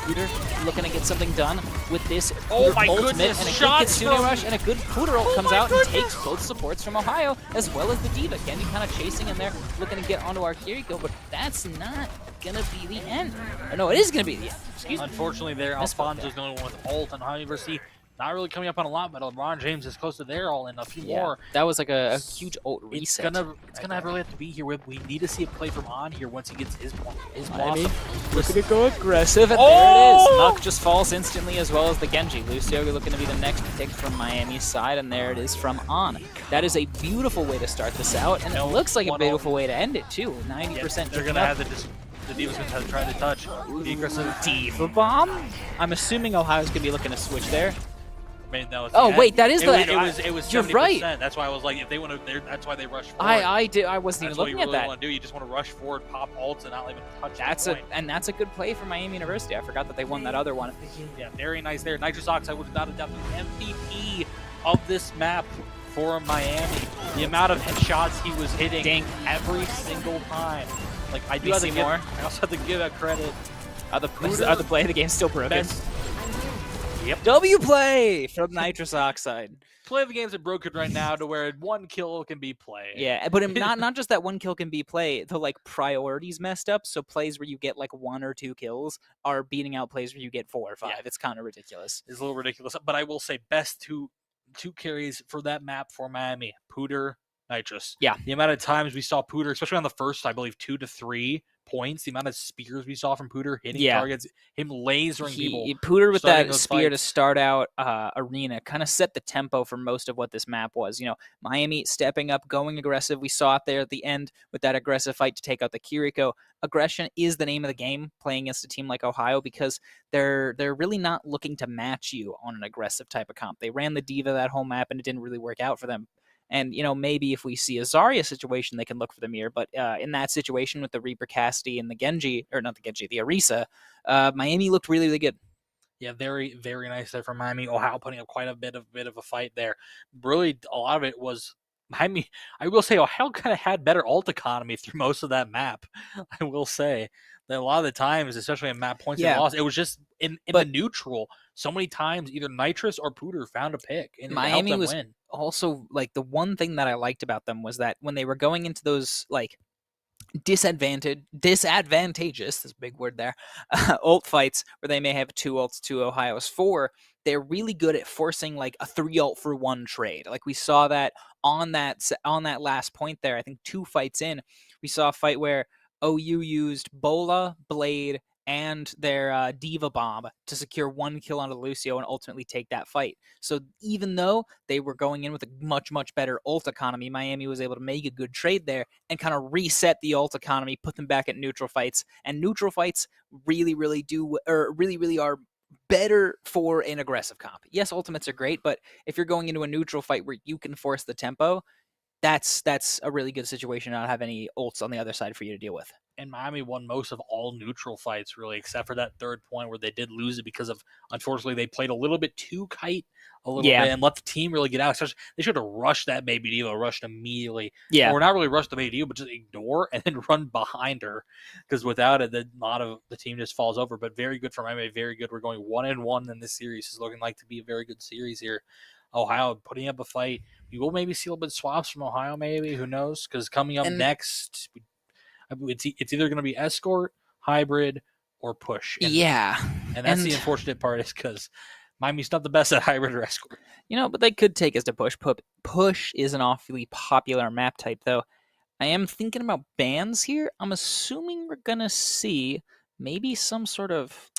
Pooter looking to get something done with this ultimate, and a good Kitsune Rush and a good Pooter ult comes out and takes both supports from Ohio, as well as the D.Va. Genji kind of chasing in there, looking to get onto our Kiriko, but that's not gonna be the end. Or no, it is gonna be the end. Excuse me. Unfortunately, there, Alfonso's going with ult on Ohio University. not really coming up on a lot, but LeBron James is close to there all in a few more. That was like a huge ult reset. It's gonna really have to be here. We need to see a play from On here once he gets his point. Looking to go aggressive, and there it is. Muck just falls instantly, as well as the Genji. Lucio looking to be the next pick from Miami's side, and there it is from On. That is a beautiful way to start this out, and it looks like a beautiful way to end it too. 90%. They're gonna have the Diva's gonna try to touch the aggressive Diva bomb. I'm assuming Ohio's gonna be looking to switch there. I mean, wait, that is it was 70%. You're right. That's why I was like, if they want to, that's why they rush forward. I wasn't even looking at that. That's what you really want to do. You just want to rush forward, pop ults, and not even touch. That's a good play for Miami University. I forgot that they won that other one. Yeah, very nice there. Nitrous Oxide would without a doubt be MVP of this map for Miami. The amount of headshots he was hitting every single time. Like I do have to more. I also have to give that credit. The play of the game still broken. Yep. W play from Nitrous Oxide. Play of the games are broken right now to where 1 kill can be played. Yeah, but not just that 1 kill can be played. The like priorities messed up. So plays where you get like 1 or 2 kills are beating out plays where you get 4 or 5. Yeah. It's kind of ridiculous. It's a little ridiculous. But I will say best two carries for that map for Miami. Pooter, Nitrous. Yeah. The amount of times we saw Pooter, especially on the first, I believe, 2 to 3 points, the amount of spears we saw from Pooter hitting targets, him lasering people. Pooter with that spear to start out Arena kind of set the tempo for most of what this map was. You know, Miami stepping up, going aggressive. We saw it there at the end with that aggressive fight to take out the Kiriko. Aggression is the name of the game playing against a team like Ohio because they're really not looking to match you on an aggressive type of comp. They ran the Diva that whole map and it didn't really work out for them. And, you know, maybe if we see a Zarya situation, they can look for the mirror. But in that situation with the Reaper Cassidy and the Genji, or not the Genji, the Orisa, Miami looked really, really good. Yeah, very, very nice there from Miami. Ohio putting up quite a bit of a fight there. Really, a lot of it was Miami. I will say Ohio kind of had better ult economy through most of that map. I will say that a lot of the times, especially in map points and loss, it was just in the neutral. So many times, either Nitrous or Pooter found a pick, and Miami was win. Also, like, the one thing that I liked about them was that when they were going into those like disadvantageous, this big word there, ult fights where they may have 2 ults to Ohio's 4, they're really good at forcing like a 3 ult for 1 trade. Like we saw that on that last point there. I think 2 fights in, we saw a fight where OU used Bola, Blade, and their Diva Bomb to secure 1 kill onto Lucio and ultimately take that fight. So even though they were going in with a much, much better ult economy, Miami was able to make a good trade there and kind of reset the ult economy, put them back at neutral fights. And neutral fights really, really are better for an aggressive comp. Yes, ultimates are great, but if you're going into a neutral fight where you can force the tempo, that's a really good situation to not have any ults on the other side for you to deal with. And Miami won most of all neutral fights, really, except for that third point where they did lose it because of, unfortunately, they played a little bit too kite bit and let the team really get out. Especially, they should have rushed that Baby Diva, rushed immediately. Yeah. Or not really rush the Baby Diva, but just ignore and then run behind her. Because without it, a lot of the team just falls over. But very good for Miami, very good. We're going 1-1 in this series. It's looking like to be a very good series here. Ohio putting up a fight. We will maybe see a little bit of swaps from Ohio, maybe. Who knows? Because coming up next, it's either going to be escort, hybrid, or push. And that's the unfortunate part is because Miami's not the best at hybrid or escort. You know, but they could take us to push. Push is an awfully popular map type, though. I am thinking about bans here. I'm assuming we're going to see maybe some sort of...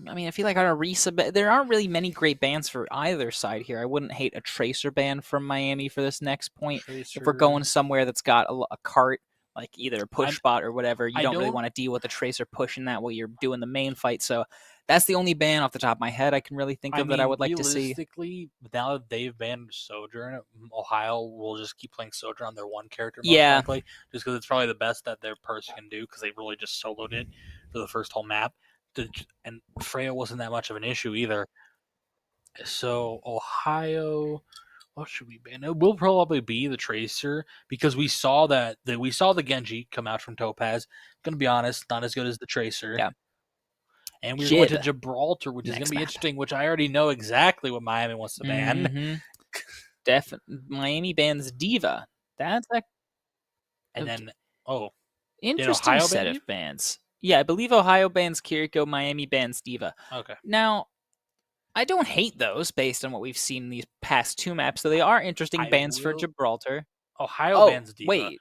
I mean, I feel like on Orisa, there aren't really many great bans for either side here. I wouldn't hate a Tracer ban from Miami for this next point. If we're going somewhere that's got a cart, like either a push spot or whatever, you don't really want to deal with a Tracer pushing that while you're doing the main fight. So that's the only ban off the top of my head I can really think of that I would like to see. Realistically, now that they've banned Sojourn, Ohio will just keep playing Sojourn on their one character most likely, just because it's probably the best that their person can do because they really just soloed it for the first whole map. And Freya wasn't that much of an issue either. So Ohio, what should we ban? It will probably be the Tracer because we saw the Genji come out from Topaz. Gonna be honest, not as good as the Tracer. Yeah. And we went to Gibraltar, which is gonna be interesting. Which I already know exactly what Miami wants to ban. Definitely, Miami bans Diva. That's like, and then interesting set of bans. Yeah, I believe Ohio bans Kiriko, Miami bans Diva. Okay. Now, I don't hate those based on what we've seen in these past 2 maps, so they are interesting bans for Gibraltar. Ohio Oh, bans Diva. wait.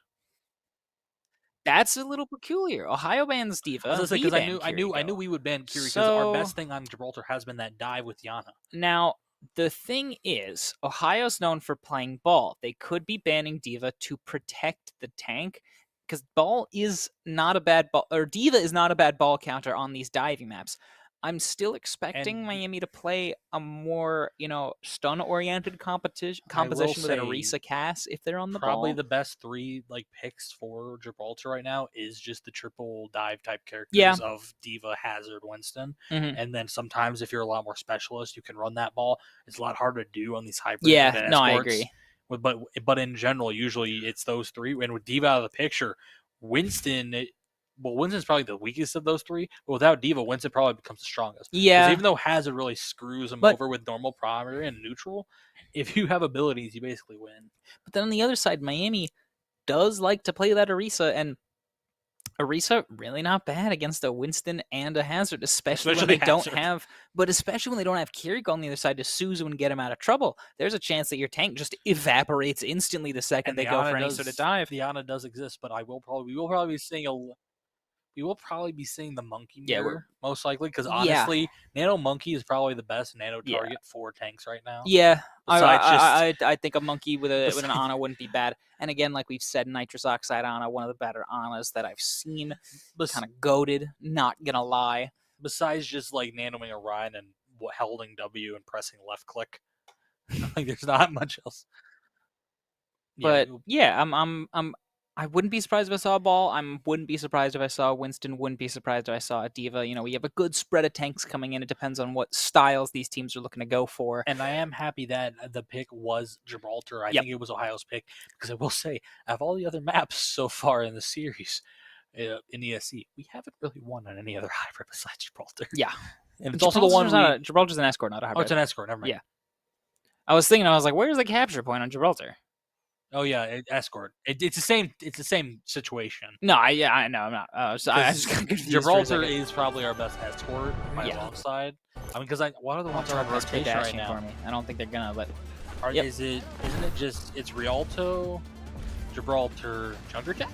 That's a little peculiar. Ohio bans Diva. I was gonna say, We because ban I knew Kiriko. we would ban Kiri because So our best thing on Gibraltar has been that dive with Yana. now, the thing is, Ohio's known for playing ball. They could be banning Diva to protect the tank, because ball is not a bad ball, or Diva is not a bad ball counter on these diving maps. I'm still expecting And- Miami to play a more, stun-oriented composition I will with an say, Orisa Cass if they're on the Probably ball. the best 3 picks for Gibraltar right now is just the triple dive type characters Yeah. of Diva, Hazard, Winston, Mhm. and then sometimes if you're a lot more specialist, you can run that ball. It's a lot harder to do on these hybrids. Yeah, than no, I escorts. agree. But in general, usually it's those 3. And with Diva out of the picture, Winston's probably the weakest of those 3. But without Diva, Winston probably becomes the strongest. Yeah. Because even though Hazard really screws him over with normal primary and neutral, if you have abilities, you basically win. But then on the other side, Miami does like to play that Orisa, and Orisa really not bad against a Winston and a Hazard, especially when they don't have Kiriko on the other side to Suzu and get him out of trouble. There's a chance that your tank just evaporates instantly the second they go for any sort of dive. Diana does exist, but we will probably be seeing the monkey mirror, most likely, because honestly, Nano Monkey is probably the best nano target for tanks right now. Yeah, I think a monkey with an Ana wouldn't be bad. And again, like we've said, Nitrous Oxide Ana, one of the better Anas that I've seen. Kind of goated, not gonna lie. Besides just like nanoing a Ryan and holding W and pressing left click, like there's not much else. But yeah, I wouldn't be surprised if I saw a ball. I wouldn't be surprised if I saw Winston. Wouldn't be surprised if I saw a Diva. We have a good spread of tanks coming in. It depends on what styles these teams are looking to go for. And I am happy that the pick was Gibraltar. I think it was Ohio's pick, because I will say, out of all the other maps so far in the series in ESC, we haven't really won on any other hybrid besides Gibraltar. Yeah. And it's also the one Gibraltar's an escort, not a hybrid. Oh, it's an escort. Never mind. Yeah. I was like, where's the capture point on Gibraltar? Oh yeah, escort. It's the same. It's the same situation. No, I know. I'm not. I just got confused. Gibraltar is probably our best escort by a long side. I mean, because what are the ones that are on rotation right now? For me. I don't think they're gonna let. Isn't it just it's Rialto, Gibraltar, Junkertown?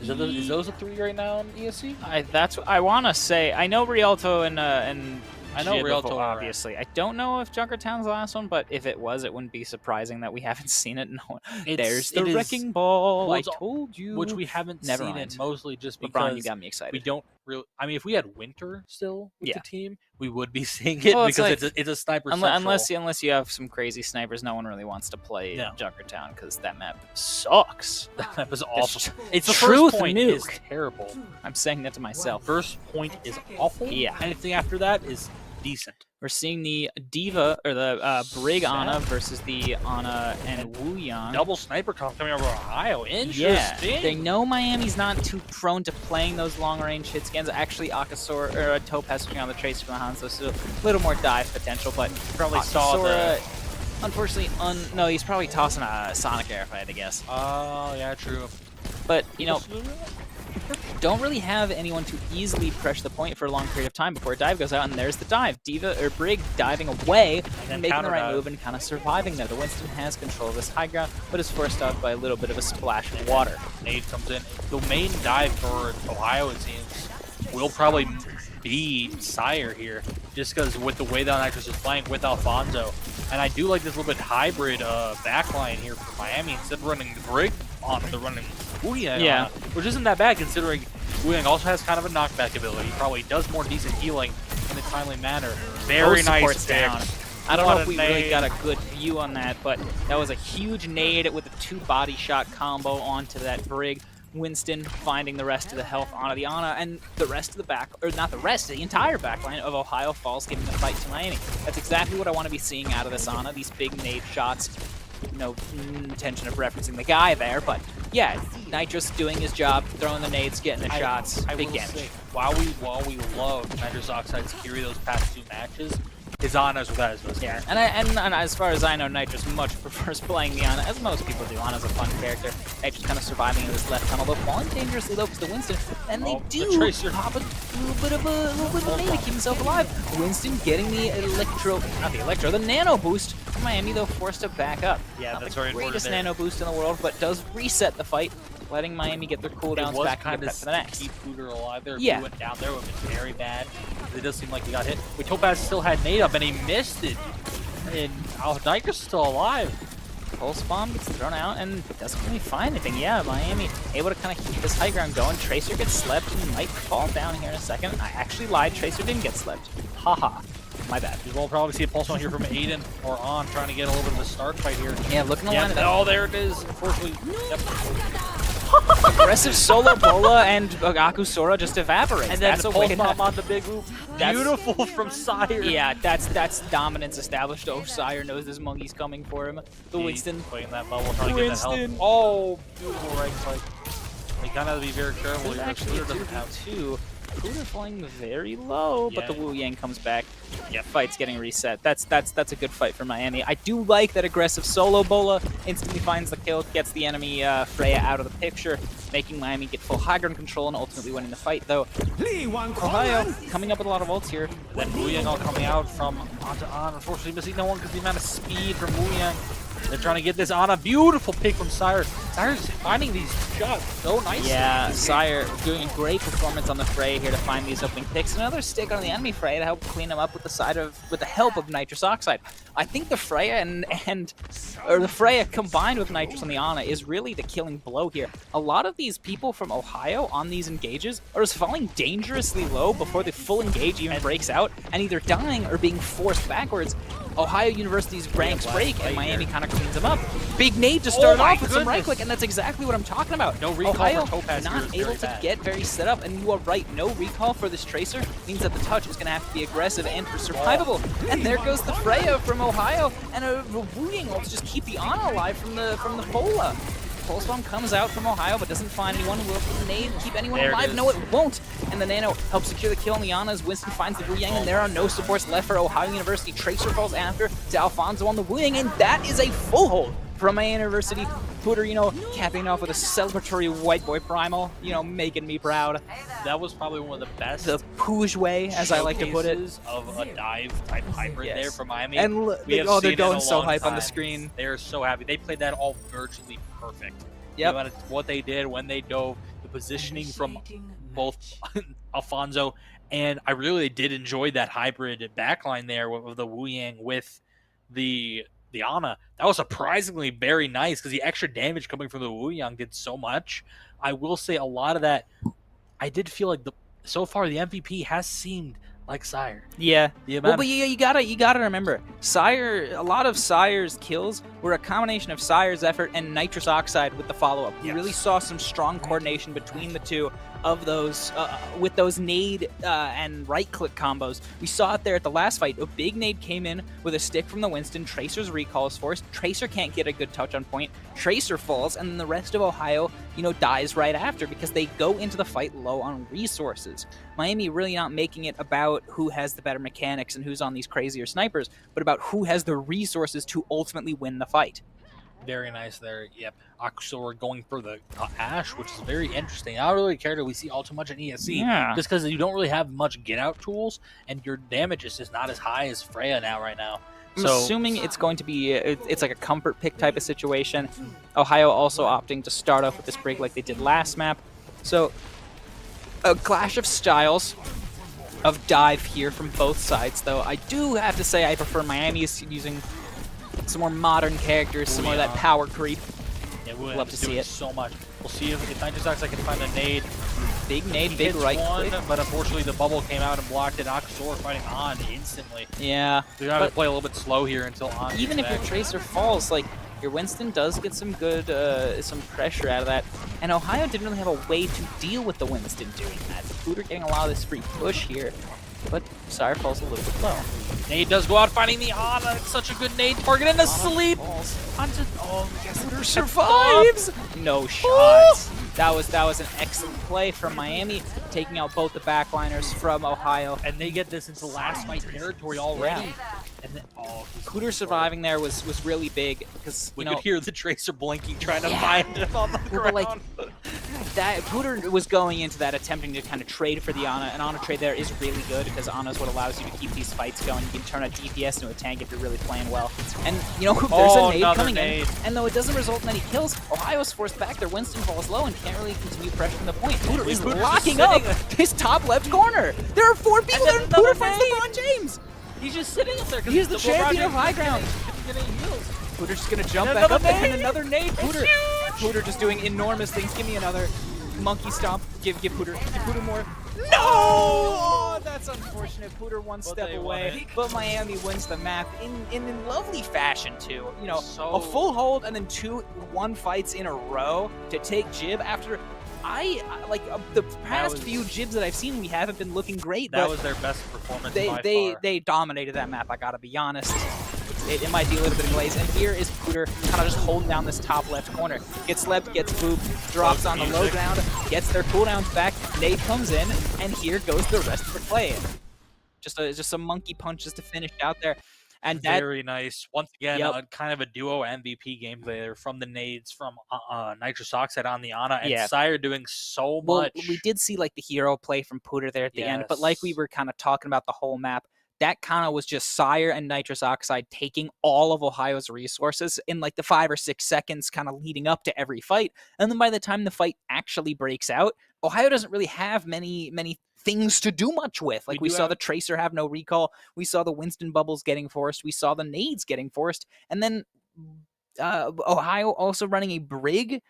Is those the 3 right now in ESC? That's what I want to say. I know Rialto and I know Rialto, obviously. I don't know if Junkertown's the last one, but if it was, it wouldn't be surprising that we haven't seen it. No, there's the wrecking ball. I told you. Which we haven't seen it mostly just because LeBron, you got me excited. We don't really. I mean, if we had Winter still with the team, we would be seeing it because it's a sniper. Unless you have some crazy snipers, no one really wants to play Junkertown because that map sucks. That map is awful. It's the truth first point nuke. is terrible. I'm saying that to myself. First point is awful. Yeah. Anything after that is decent. We're seeing the Diva, or the Brig Ana versus the Ana and Wuyan. Double sniper comp coming over Ohio. Interesting. Yeah, they know Miami's not too prone to playing those long-range hit scans. Actually, Akasor, or Topaz swing on the trace from the Hanzo, so a little more dive potential, but probably saw the... Unfortunately, no, he's probably tossing a Sonic Air, if I had to guess. Oh, yeah, true. But, don't really have anyone to easily pressure the point for a long period of time before a dive goes out, and there's the dive. Diva or Brig diving away and making the right move and kind of surviving there. The Winston has control of this high ground, but is forced out by a little bit of a splash of water. Nade comes in. The main dive for Ohio, it seems, will probably be Sire here, just because with the way that Nitrous is playing with Alfonso. And I do like this little bit hybrid backline here for Miami. Instead of running the Brig on, they're running Ulias, which isn't that bad considering Ulias also has kind of a knockback ability. He probably does more decent healing in a timely manner. Very nice down. I don't know if we really got a good view on that, but that was a huge nade with a 2-body shot combo onto that Brig. Winston finding the rest of the health onto the Ana, and the rest of the back, or not the rest, the entire backline of Ohio falls, giving the fight to Miami. That's exactly what I want to be seeing out of this Ana, these big nade shots. No intention of referencing the guy there, but yeah, Nitrous doing his job, throwing the nades, getting the shots, big damage. While we love Nitrous Oxide's Kiri those past 2 matches, his Ana's without his most. Yeah, and as far as I know, Nitrous much prefers playing the Ana, as most people do. Ana's a fun character. Nitrous kind of surviving in this left tunnel, but falling dangerously low to the Winston, and they do pop a little bit of a nade to keep himself alive. Winston getting the the nano boost. Miami though forced to back up. Yeah, not that's the very greatest important nano boost in the world, but does reset the fight, letting Miami get their cooldowns back and get prep for the next. Keep Pooter alive there. Yeah. If he went down there, it would have been very bad. It does seem like he got hit. But Topaz still had nade up and he missed it. And Nitrous is still alive. Pulse bomb gets thrown out and doesn't really find anything. Yeah, Miami able to kind of keep this high ground going. Tracer gets slept and might fall down here in a second. I actually lied. Tracer didn't get slept. Haha. My bad. We'll probably see a pulse on here from Aiden or On trying to get a little bit of a start fight here. Yeah, looking to line it up. Oh, there it is. Unfortunately, yep. Aggressive solo bola and Akusora just evaporates. And then that's the a pulse way bomb on the big loop. Beautiful from Sire. Yeah, that's dominance established. Oh, Sire knows this monkey's coming for him. The Winston. Playing that bubble, trying to get that help. Oh, beautiful right click. They kind of have to be very careful. Actually, doesn't have two. Pooter falling very low, but the Wu Yang comes back. Yeah, fight's getting reset. That's a good fight for Miami. I do like that aggressive solo bola. Instantly finds the kill, gets the enemy Freya out of the picture, making Miami get full high ground control and ultimately winning the fight. Though Ohio coming up with a lot of ults here. Then Wu Yang all coming out from onto On. Unfortunately, missing no one because the amount of speed from Wu Yang. They're trying to get this on a beautiful pick from Sire. Sire's finding these shots so nicely. Yeah, Sire doing a great performance on the Freya here to find these opening picks. Another stick on the enemy Freya to help clean him up with the help of Nitrous Oxide. I think the Freya the Freya combined with Nitrous on the Ana is really the killing blow here. A lot of these people from Ohio on these engages are just falling dangerously low before the full engage even breaks out and either dying or being forced backwards. Ohio University's ranks break and Miami kind of cleans them up. Big nade to start off with some right click, and that's exactly what I'm talking about. No recall Ohio for Topaz not able to get very set up, and you are right, no recall for this Tracer means that the touch is going to have to be aggressive and survivable. And there goes the Freya from Ohio, and a Wu Yang ult to just keep the Ana alive from the Pola. Pulse Bomb comes out from Ohio, but doesn't find anyone. Will the nade keep anyone alive? No, it won't. And the Nano helps secure the kill on the Ana as Winston finds the Wu Yang, and there are no supports left for Ohio University. Tracer falls after to Alfonso on the Wu Yang, and that is a full hold from Ohio University. Pooter, capping off with a celebratory white boy primal, making me proud. That was probably one of the best. The Pooge way, as I like to put it. Of a dive type hybrid there from Miami. And they're going so hype on the screen. They're so happy. They played that all virtually perfect. Yep. No matter what they did, when they dove, the positioning from both Alfonso and I really did enjoy that hybrid backline there with the Wu Yang with the Ana. That was surprisingly very nice because the extra damage coming from the Wu Yang did so much. I will say a lot of that, I did feel like so far the MVP has seemed like Sire. Yeah. But you gotta remember, a lot of Sire's kills were a combination of Sire's effort and Nitrous Oxide with the follow-up. We really saw some strong coordination between the two of those, with those nade and right-click combos. We saw it there at the last fight. A big nade came in with a stick from the Winston. Tracer's recall is forced. Tracer can't get a good touch on point. Tracer falls, and then the rest of Ohio, dies right after because they go into the fight low on resources. Miami really not making it about who has the better mechanics and who's on these crazier snipers, but about who has the resources to ultimately win the fight. Very nice there. Yep. Akusora going for the Ash, which is very interesting. I don't really care that we see all too much in ESC, just because you don't really have much get-out tools, and your damage is just not as high as Freya right now. I'm assuming it's going to be, it's like a comfort pick type of situation. Ohio also opting to start off with this break like they did last map. So, a clash of styles of dive here from both sides, though. I do have to say I prefer Miami using some more modern characters, some more of that power creep. Yeah, we'll love to see it so much. We'll see if Nitrous Oxide can find a nade. Big nade, big right click. But unfortunately the bubble came out and blocked it. Akusora fighting On instantly. Yeah. So you have to play a little bit slow here until On. Even if your Tracer falls, your Winston does get some good, some pressure out of that. And Ohio didn't really have a way to deal with the Winston doing that. Pooter getting a lot of this free push here, but Sire falls a little bit low. Nade does go out finding the Ana. It's such a good nade target and asleep. Pooter survives. No shots. That was an excellent play from Miami, taking out both the backliners from Ohio. And they get this into last fight territory already. Yeah. And then, Pooter surviving there was really big because we could hear the Tracer blinking, trying to find him on the ground. But that Pooter was going into that attempting to kind of trade for the Ana. An Ana trade there is really good because Ana is what allows you to keep these fights going. You can turn a DPS into a tank if you're really playing well. And there's a nade coming in, and though it doesn't result in any kills, Ohio's forced back. Their Winston falls low and can't really continue pressuring the point. Pooter is locking up his top left corner. There are 4 people there, and Pooter finds LeBron James. He's just sitting up there. He's the champion of high ground. Pooter's just gonna jump back up and another nade. Pooter just doing enormous things. Give me another monkey stomp. Give Pooter more. No! Oh, that's unfortunate. Pooter one step away, but Miami wins the map in lovely fashion too. A full hold and then 2-1 fights in a row to take Jib after. The past few Jibs that I've seen, we haven't been looking great. That was their best performance by far. They dominated that map, I gotta be honest. It might be a little bit of glaze. And here is Pooter kind of just holding down this top left corner. Gets slept, gets booped, drops on the low ground, gets their cooldowns back. Nate comes in, and here goes the rest of the play. Just some monkey punches to finish out there. And very nice. Once again, kind of a duo MVP game there from the nades from Nitrous Oxide on the Ana and Sire doing so much. We did see the hero play from Pooter there at the end, but like we were kind of talking about the whole map, that kind of was just Sire and Nitrous Oxide taking all of Ohio's resources in the 5 or 6 seconds kind of leading up to every fight. And then by the time the fight actually breaks out, Ohio doesn't really have many things to do much with. We saw the Tracer have no recall. We saw the Winston bubbles getting forced. We saw the nades getting forced. And then Ohio also running a Brig.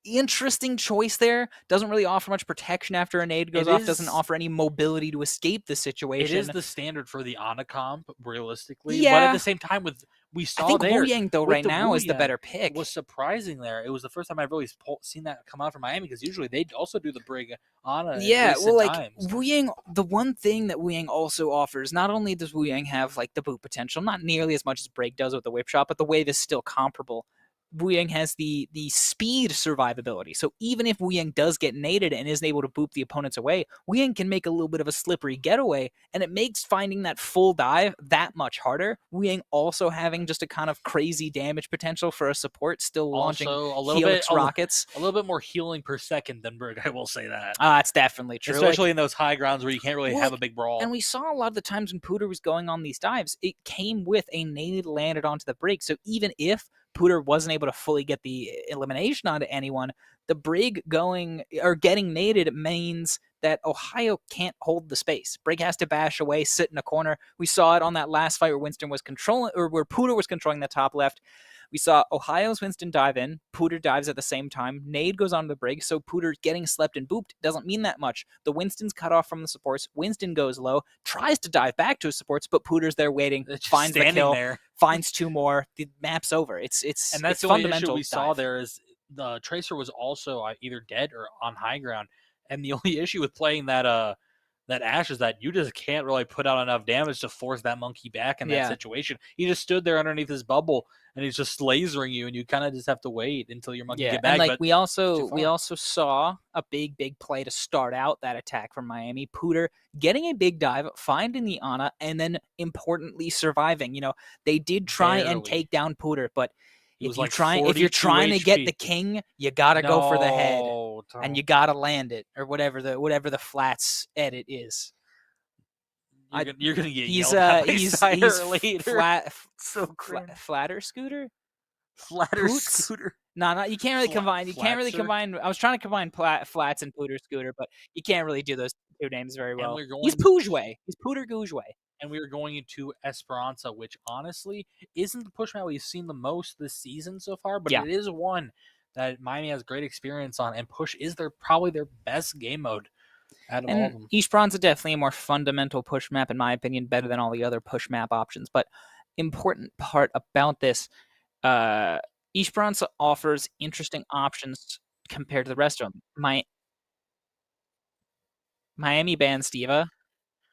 Interesting choice there. Doesn't really offer much protection after a nade goes off. Doesn't offer any mobility to escape the situation. It is the standard for the Ana comp, realistically. Yeah. But at the same time, we saw I think Wu Yang, though, right now is the better pick. Was surprising there. It was the first time I've really seen that come out from Miami, because usually they also do the Brig Ana. Yeah, Wu Yang, the one thing that Wu Yang also offers, not only does Wu Yang have the boot potential, not nearly as much as Brig does with the whip shot, but the wave is still comparable. Wu Yang has the speed survivability. So even if Wu Yang does get naded and isn't able to boop the opponents away, Wu Yang can make a little bit of a slippery getaway, and it makes finding that full dive that much harder. Wu Yang also having just a kind of crazy damage potential for a support, still launching Helix rockets. A little bit more healing per second than Brig, I will say that. That's definitely true. Especially in those high grounds where you can't really have a big brawl. And we saw a lot of the times when Pooter was going on these dives, it came with a nade landed onto the Brig. So even if Pooter wasn't able to fully get the elimination onto anyone, the Brig getting naded means that Ohio can't hold the space. Brig has to bash away, sit in a corner. We saw it on that last fight where Winston was controlling, or where Pooter was controlling the top left. We saw Ohio's Winston dive in. Pooter dives at the same time. Nade goes onto the Brig, so Pooter getting slept and booped doesn't mean that much. The Winston's cut off from the supports. Winston goes low, tries to dive back to his supports, but Pooter's there waiting, finds the kill, finds 2 more. The map's over. And that's the fundamental. Only issue we saw there is the Tracer was also either dead or on high ground. And the only issue with playing that Ashe is that you just can't really put out enough damage to force that monkey back in that situation. He just stood there underneath his bubble, and he's just lasering you, and you kind of just have to wait until your monkey get back. And we also saw a big play to start out that attack from Miami. Pooter getting a big dive, finding the Ana, and then importantly surviving. They did try and take down Pooter, but if you're trying to get the king, you gotta go for the head, and you gotta land it, or whatever the flats edit is. You're gonna get yelled at by Sire later. Flatter scooter. Scooter. No, you can't really combine. You can't really combine. I was trying to combine flats and Pooter scooter, but you can't really do those 2 names very well. He's Poojway. He's Pooter Goojway. And we are going into Esperanza, which honestly isn't the push map we've seen the most this season so far, but it is one that Miami has great experience on, and push is probably their best game mode out of all of them. Esperanza definitely a more fundamental push map, in my opinion, better than all the other push map options. But important part about this, Esperanza offers interesting options compared to the rest of them. Miami banned Steva.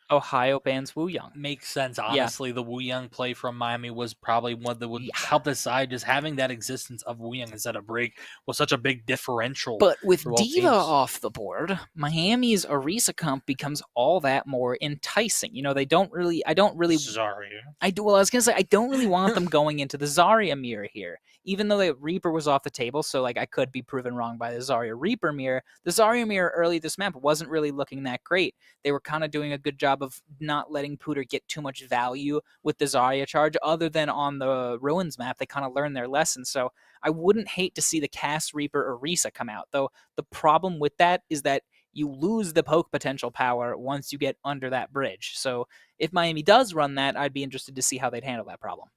Ohio bans Wu Young. Makes sense, honestly. The Wu Young play from Miami was probably one that would help the side. Just having that existence of Wu Young instead of Break was such a big differential. But with for both Diva teams. off the board, Miami's Arisa comp becomes all that more enticing. You know, I don't really Zarya. I was gonna say I don't really want them going into the Zarya mirror here. Even though the Reaper was off the table, so like I could be proven wrong by the Zarya Reaper mirror. The Zarya mirror early this map wasn't really looking that great. They were kind of doing a good job of not letting Pooter get too much value with the Zarya charge, other than on the Ruins map. They kind of learned their lesson. So I wouldn't hate to see the Cast Reaper Orisa come out, though the problem with that is that you lose the poke potential power once you get under that bridge. So if Miami does run that, I'd be interested to see how they'd handle that problem.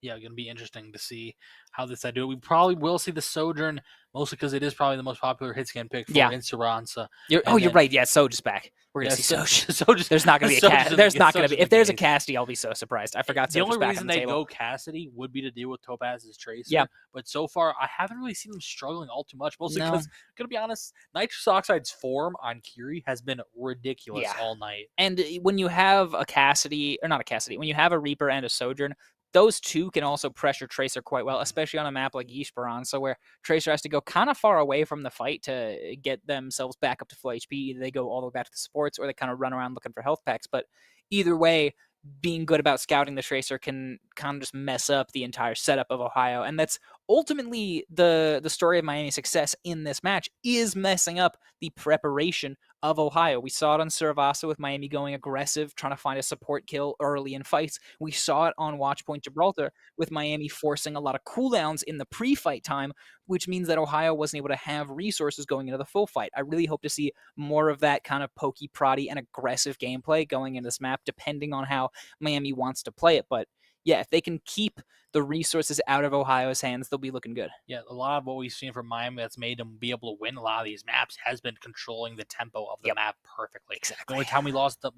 Yeah, going to be interesting to see how this I do it. We probably will see the Sojourn, mostly because it is probably the most popular hit scan pick for Insuranza. You're right. Yeah, Soj's back. We're gonna see Soj. Soj. There's not gonna be a cast. There's not gonna be. If there's a Cassidy, I'll be so surprised. I forgot. The Soj only back reason on the they table. go Cassidy would be to deal with Topaz's Tracer. Yeah. But so far, I haven't really seen them struggling all too much. Mostly because, gonna be honest, Nitrous Oxide's form on Kiri has been ridiculous all night. And when you have a Cassidy, or not a Cassidy, when you have a Reaper and a Sojourn, those two can also pressure Tracer quite well, especially on a map like Esperanza, where Tracer has to go kind of far away from the fight to get themselves back up to full HP. Either they go all the way back to the supports, or they kind of run around looking for health packs. But either way, being good about scouting the Tracer can kind of just mess up the entire setup of Ohio. And that's ultimately the story of Miami's success in this match, is messing up the preparation of Ohio. We saw it on Cervasa with Miami going aggressive, trying to find a support kill early in fights. We saw it on Watchpoint Gibraltar with Miami forcing a lot of cooldowns in the pre-fight time, which means that Ohio wasn't able to have resources going into the full fight. I really hope to see more of that kind of pokey, proddy, and aggressive gameplay going into this map, depending on how Miami wants to play it. But yeah, if they can keep the resources out of Ohio's hands, they'll be looking good. Yeah, a lot of what we've seen from Miami that's made them be able to win a lot of these maps has been controlling the tempo of the map perfectly. Exactly. The only time we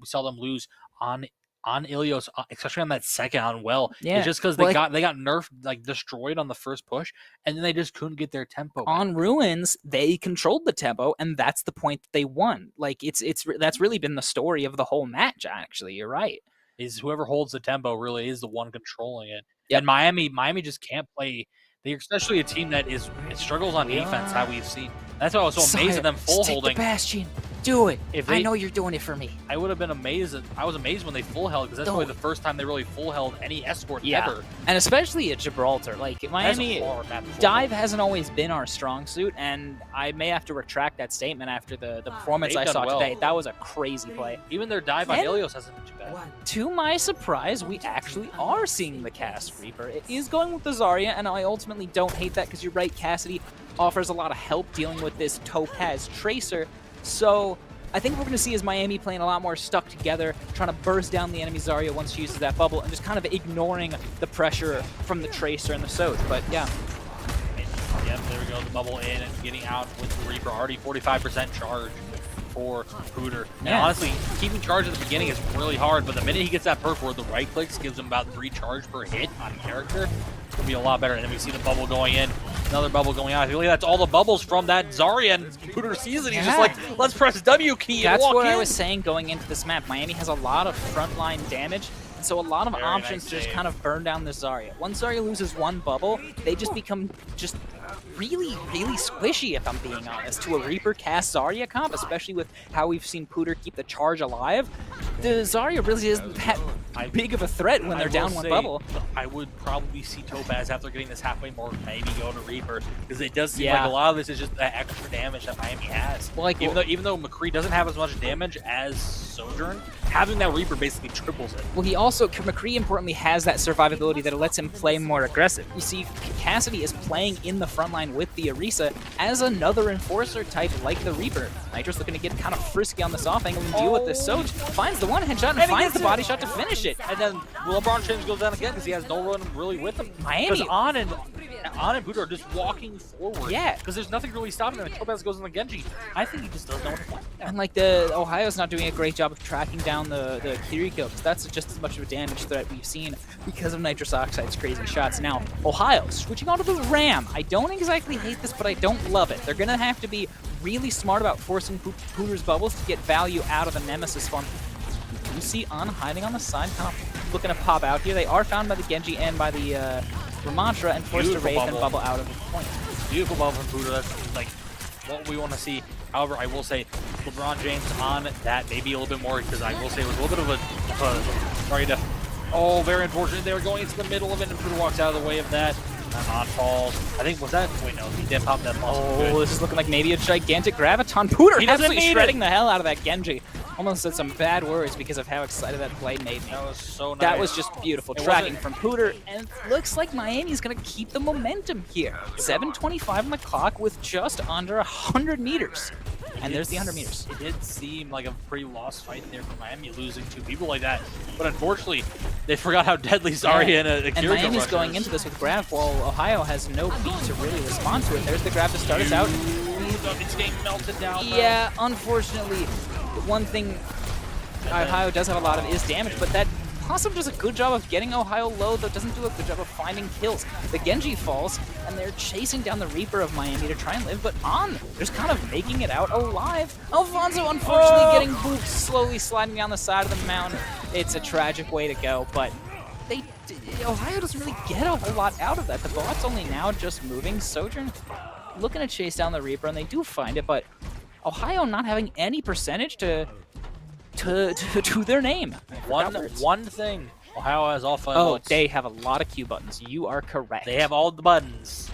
saw them lose on Ulias, especially on that second on it's just because they got nerfed, like destroyed on the first push, and then they just couldn't get their tempo back. On Ruins, they controlled the tempo, and that's the point that they won. Like that's really been the story of the whole match. Actually, you're right. Is whoever holds the tempo really is the one controlling it. Yep. And Miami just can't play. They're especially a team that struggles on defense, how we've seen. That's why I was so amazed at them full holding. The Bastion. Do it. I know you're doing it for me. I would have been amazed. I was amazed when they full held, because that's probably the first time they really full held any escort ever. And especially at Gibraltar. Like, Miami, dive hasn't always been our strong suit, and I may have to retract that statement after the performance I saw today. That was a crazy play. Even their dive on Ulias hasn't been too bad. To my surprise, we actually are seeing the Cast Reaper. It is going with the Zarya, and I ultimately don't hate that, because you're right, Cassidy offers a lot of help dealing with this Topaz Tracer. So I think what we're going to see is Miami playing a lot more stuck together, trying to burst down the enemy Zarya once she uses that bubble, and just kind of ignoring the pressure from the Tracer and the Soj. But yeah. Yep, there we go. The bubble in and getting out with the Reaper. Already 45% charge for Pooter. And honestly, keeping charge at the beginning is really hard, but the minute he gets that perk where the right clicks gives him about 3 charge per hit on character, it'll be a lot better. And then we see the bubble going in. Another bubble going out. I feel like that's all the bubbles from that Zarya, and Pooter sees it. He's just like, let's press W key and walk in. That's what I was saying going into this map. Miami has a lot of frontline damage, and so a lot of options to just kind of burn down the Zarya. Once Zarya loses one bubble, they just become just really, really squishy, if I'm being honest, to a Reaper cast Zarya comp, especially with how we've seen Pooter keep the charge alive. The Zarya really isn't that big of a threat when they're down one bubble. I would probably see Topaz, after getting this halfway more, maybe go to Reaper, because it does seem like a lot of this is just the extra damage that Miami has. Well, like, even though McCree doesn't have as much damage as Sojourn, having that Reaper basically triples it. Well, McCree importantly has that survivability that lets him play more aggressive. You see, Cassidy is playing in the front line with the Orisa as another enforcer type like the Reaper. Nitrous looking to get kind of frisky on the soft angle and deal with this Soj. Finds the one headshot and finds the body shot to finish it. And then LeBron James goes down again because he has no one really with him. Miami. Because On and Pooter are just walking forward. Yeah. Because there's nothing really stopping them. And Topaz goes on the Genji. I think he just doesn't know what to play. And like the Ohio's not doing a great job of tracking down the Kiriko, because that's just as much of a damage threat we've seen because of Nitrous Oxide's crazy shots. Now, Ohio switching on to the Ram. I don't exactly hate this, but I don't love it. They're going to have to be really smart about forcing Pooter's bubbles to get value out of the Nemesis farm. You see On hiding on the side, kind of looking to pop out here. They are found by the Genji and by the Ramantra and forced to raid and bubble out of the point. Beautiful bubble from Pooter. That's like what we want to see. However, I will say LeBron James on that maybe a little bit more, because I will say it was a little bit of a sorry to. Oh, very unfortunate. They were going into the middle of it, and Pooter walks out of the way of that. And On falls. I think, was that? Wait, no, he did pop that muscle. Oh, this is looking like maybe a gigantic graviton. Pooter He doesn't absolutely need shredding the hell out of that Genji. Almost said some bad words because of how excited that play made me. That was so nice. That was just beautiful. Tracking from Pooter, and it looks like Miami's going to keep the momentum here. 7:25 on the clock with just under 100 meters. And there's the 100 meters. It did seem like a pretty lost fight there for Miami, losing 2 people like that. But unfortunately, they forgot how deadly Zarya and Akira And Miami's going into this with grab, while Ohio has no beat to really respond to it. There's the grab to start us out. It's getting melted down. Yeah, unfortunately, one thing Ohio does have a lot of is damage, but that Possum does a good job of getting Ohio low, though doesn't do a good job of finding kills. The Genji falls, and they're chasing down the Reaper of Miami to try and live, but On just kind of making it out alive. Alfonso, unfortunately, getting booped, slowly sliding down the side of the mountain. It's a tragic way to go, but Ohio doesn't really get a whole lot out of that. The bot's only now just moving. Sojourn looking to chase down the Reaper, and they do find it, but Ohio not having any percentage to their name. One thing Ohio has all fun. Oh, they have a lot of Q buttons. You are correct. They have all the buttons.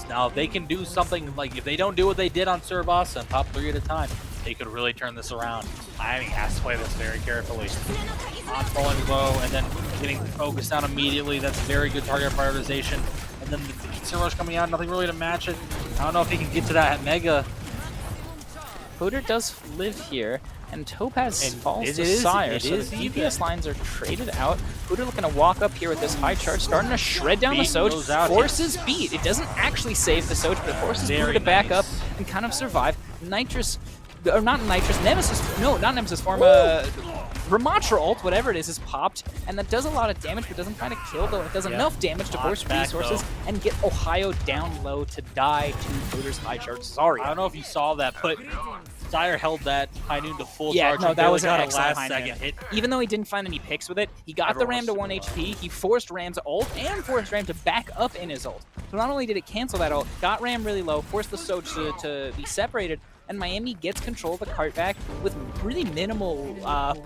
Now, if they can do something, like if they don't do what they did on Surabasa and pop 3 at a time, they could really turn this around. Miami has to play this very carefully. On falling low and then getting focused down immediately. That's very good target prioritization. And then the Kitsune Rush coming out, nothing really to match it. I don't know if he can get to that Mega. Pooter does live here, and Topaz And falls it to is- Sire, it so is the even. DPS lines are traded out. Pooter looking to walk up here with this high charge, starting to shred down Beat the Soj, goes out. forces beat. It doesn't actually save the Soj, but it forces Pooter Very to back nice. up and kind of survive. Nitrous, or not Nitrous, Nemesis, no, not Nemesis form, Ramantra ult, whatever it is popped, and that does a lot of damage, but doesn't find a kill, though it does enough damage to force back, resources though. and get Ohio down low to die to Pooter's high charge. Sorry. I don't know if you saw that, but Sire held that high noon to full Yeah, charge. no, and that barely was an got a excellent last high second noon. hit. Even though he didn't find any picks with it, he got Everyone the Ram to was 1 so HP, he forced Ram's ult, and forced Ram to back up in his ult. So not only did it cancel that ult, got Ram really low, forced the Soj to be separated, and Miami gets control of the cart back with really minimal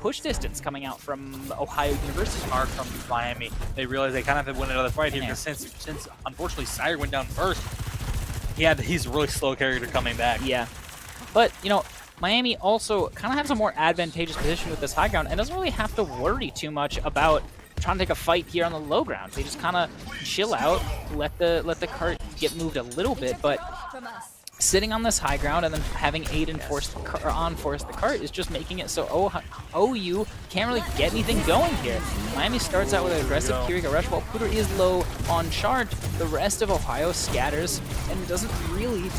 push distance coming out from Ohio University. Smart from Miami. They realized they kind of have to win another fight here, because since unfortunately Sire went down first, he's a really slow character coming back. Yeah. But, you know, Miami also kind of has a more advantageous position with this high ground and doesn't really have to worry too much about trying to take a fight here on the low ground. They just kind of chill out, let the cart get moved a little bit, but sitting on this high ground and then having Aiden force the cart is just making it so OU can't really get anything going here. Miami starts out with an aggressive Kirika rush while Pooter is low on charge. The rest of Ohio scatters and doesn't really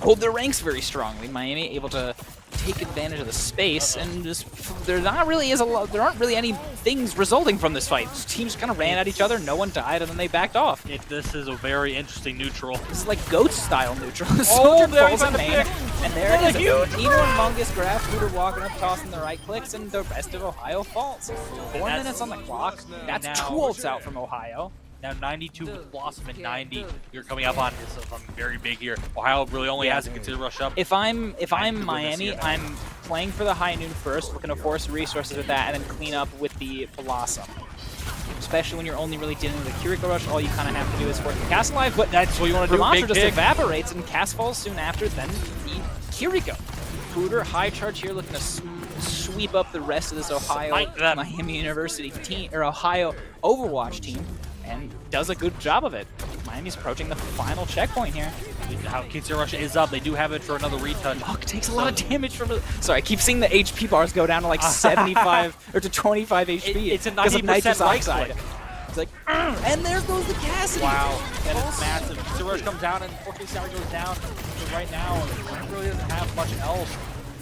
hold their ranks very strongly. Miami able to take advantage of the space, and just there aren't really any things resulting from this fight. Teams kind of ran at each other, no one died, and then they backed off. This is a very interesting neutral. This is like goat style neutral. Oh, there falls he in found the main, pick. and there it is. Huge Even humongous grab, Pooter walking up, tossing the right clicks, and the rest of Ohio falls. 4 minutes on the clock. That's now- 2 ults out from Ohio. Now 92 with Blossom and 90. You're coming up on something very big here. Ohio really only has to consider rush up. If I'm Miami, I'm playing for the high noon first, looking to force resources with that, and then clean up with the Blossom. Especially when you're only really dealing with a Kirika rush, all you kind of have to do is force the cast alive, but That's what you want to do. Ramantra Big just pick. evaporates, and cast falls soon after, then the Kirika. Pooter, high charge here, looking to sweep up the rest of this Ohio Smite them. Miami University team, or Ohio Overwatch team, and does a good job of it. Miami's approaching the final checkpoint here. How Kitsune Rush is up. They do have it for another retouch. Buck takes a lot of damage from it. Sorry, I keep seeing the HP bars go down to like 75 or to 25 HP. It's a because of 90% nitrous right oxide. click. It's like, and there goes the Cassidy. Wow, that is massive. Kitsune Rush comes down and unfortunately Sally goes down. So right now, it really doesn't have much else.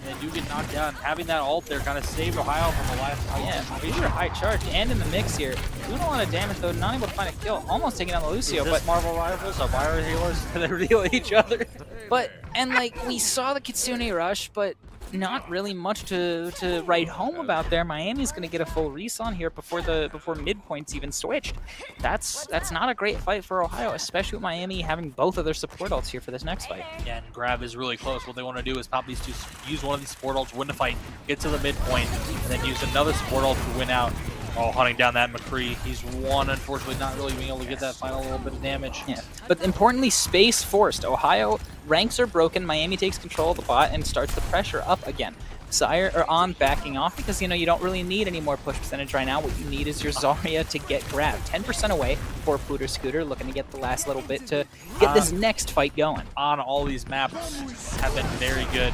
And they do get knocked down. Having that ult there kind of saved Ohio from the last fight. Yeah, Pooter high charge and in the mix here. Doing a lot of damage though, not able to find a kill. Almost taking down the Lucio, Is but this Marvel Rivals? So why are healers? They heal each other. But And like we saw the Kitsune rush, but not really much to write home about there. Miami's going to get a full reson here before midpoints even switched. That's not a great fight for Ohio, especially with Miami having both of their support ults here for this next fight. Yeah, and grab is really close. What they want to do is pop these two, use one of these support ults, win the fight, get to the midpoint, and then use another support ult to win out. Oh, hunting down that McCree. He's one, unfortunately, not really being able to get that final little bit of damage. Yeah, but importantly, space forced. Ohio ranks are broken. Miami takes control of the bot and starts the pressure up again. Sire or on backing off because you don't really need any more push percentage right now. What you need is your Zarya to get grabbed. 10% away for Pooter Scooter, looking to get the last little bit to get this next fight going. On all these maps have been very good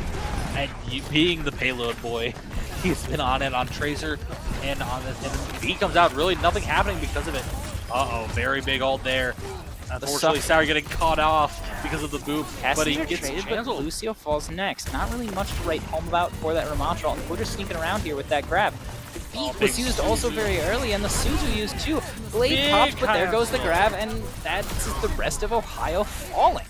at being the payload boy. He's been on it on Tracer and on this. And he comes out, really nothing happening because of it. Uh-oh, very big ult there. Unfortunately, Sour getting caught off because of the boop, but he gets traded, but Lucio falls next. Not really much to write home about for that Ramatra, and Pooter sneaking around here with that grab. The beat was used also very early, and the Suzu used too. Blade pops, but there goes the grab, and that's the rest of Ohio falling.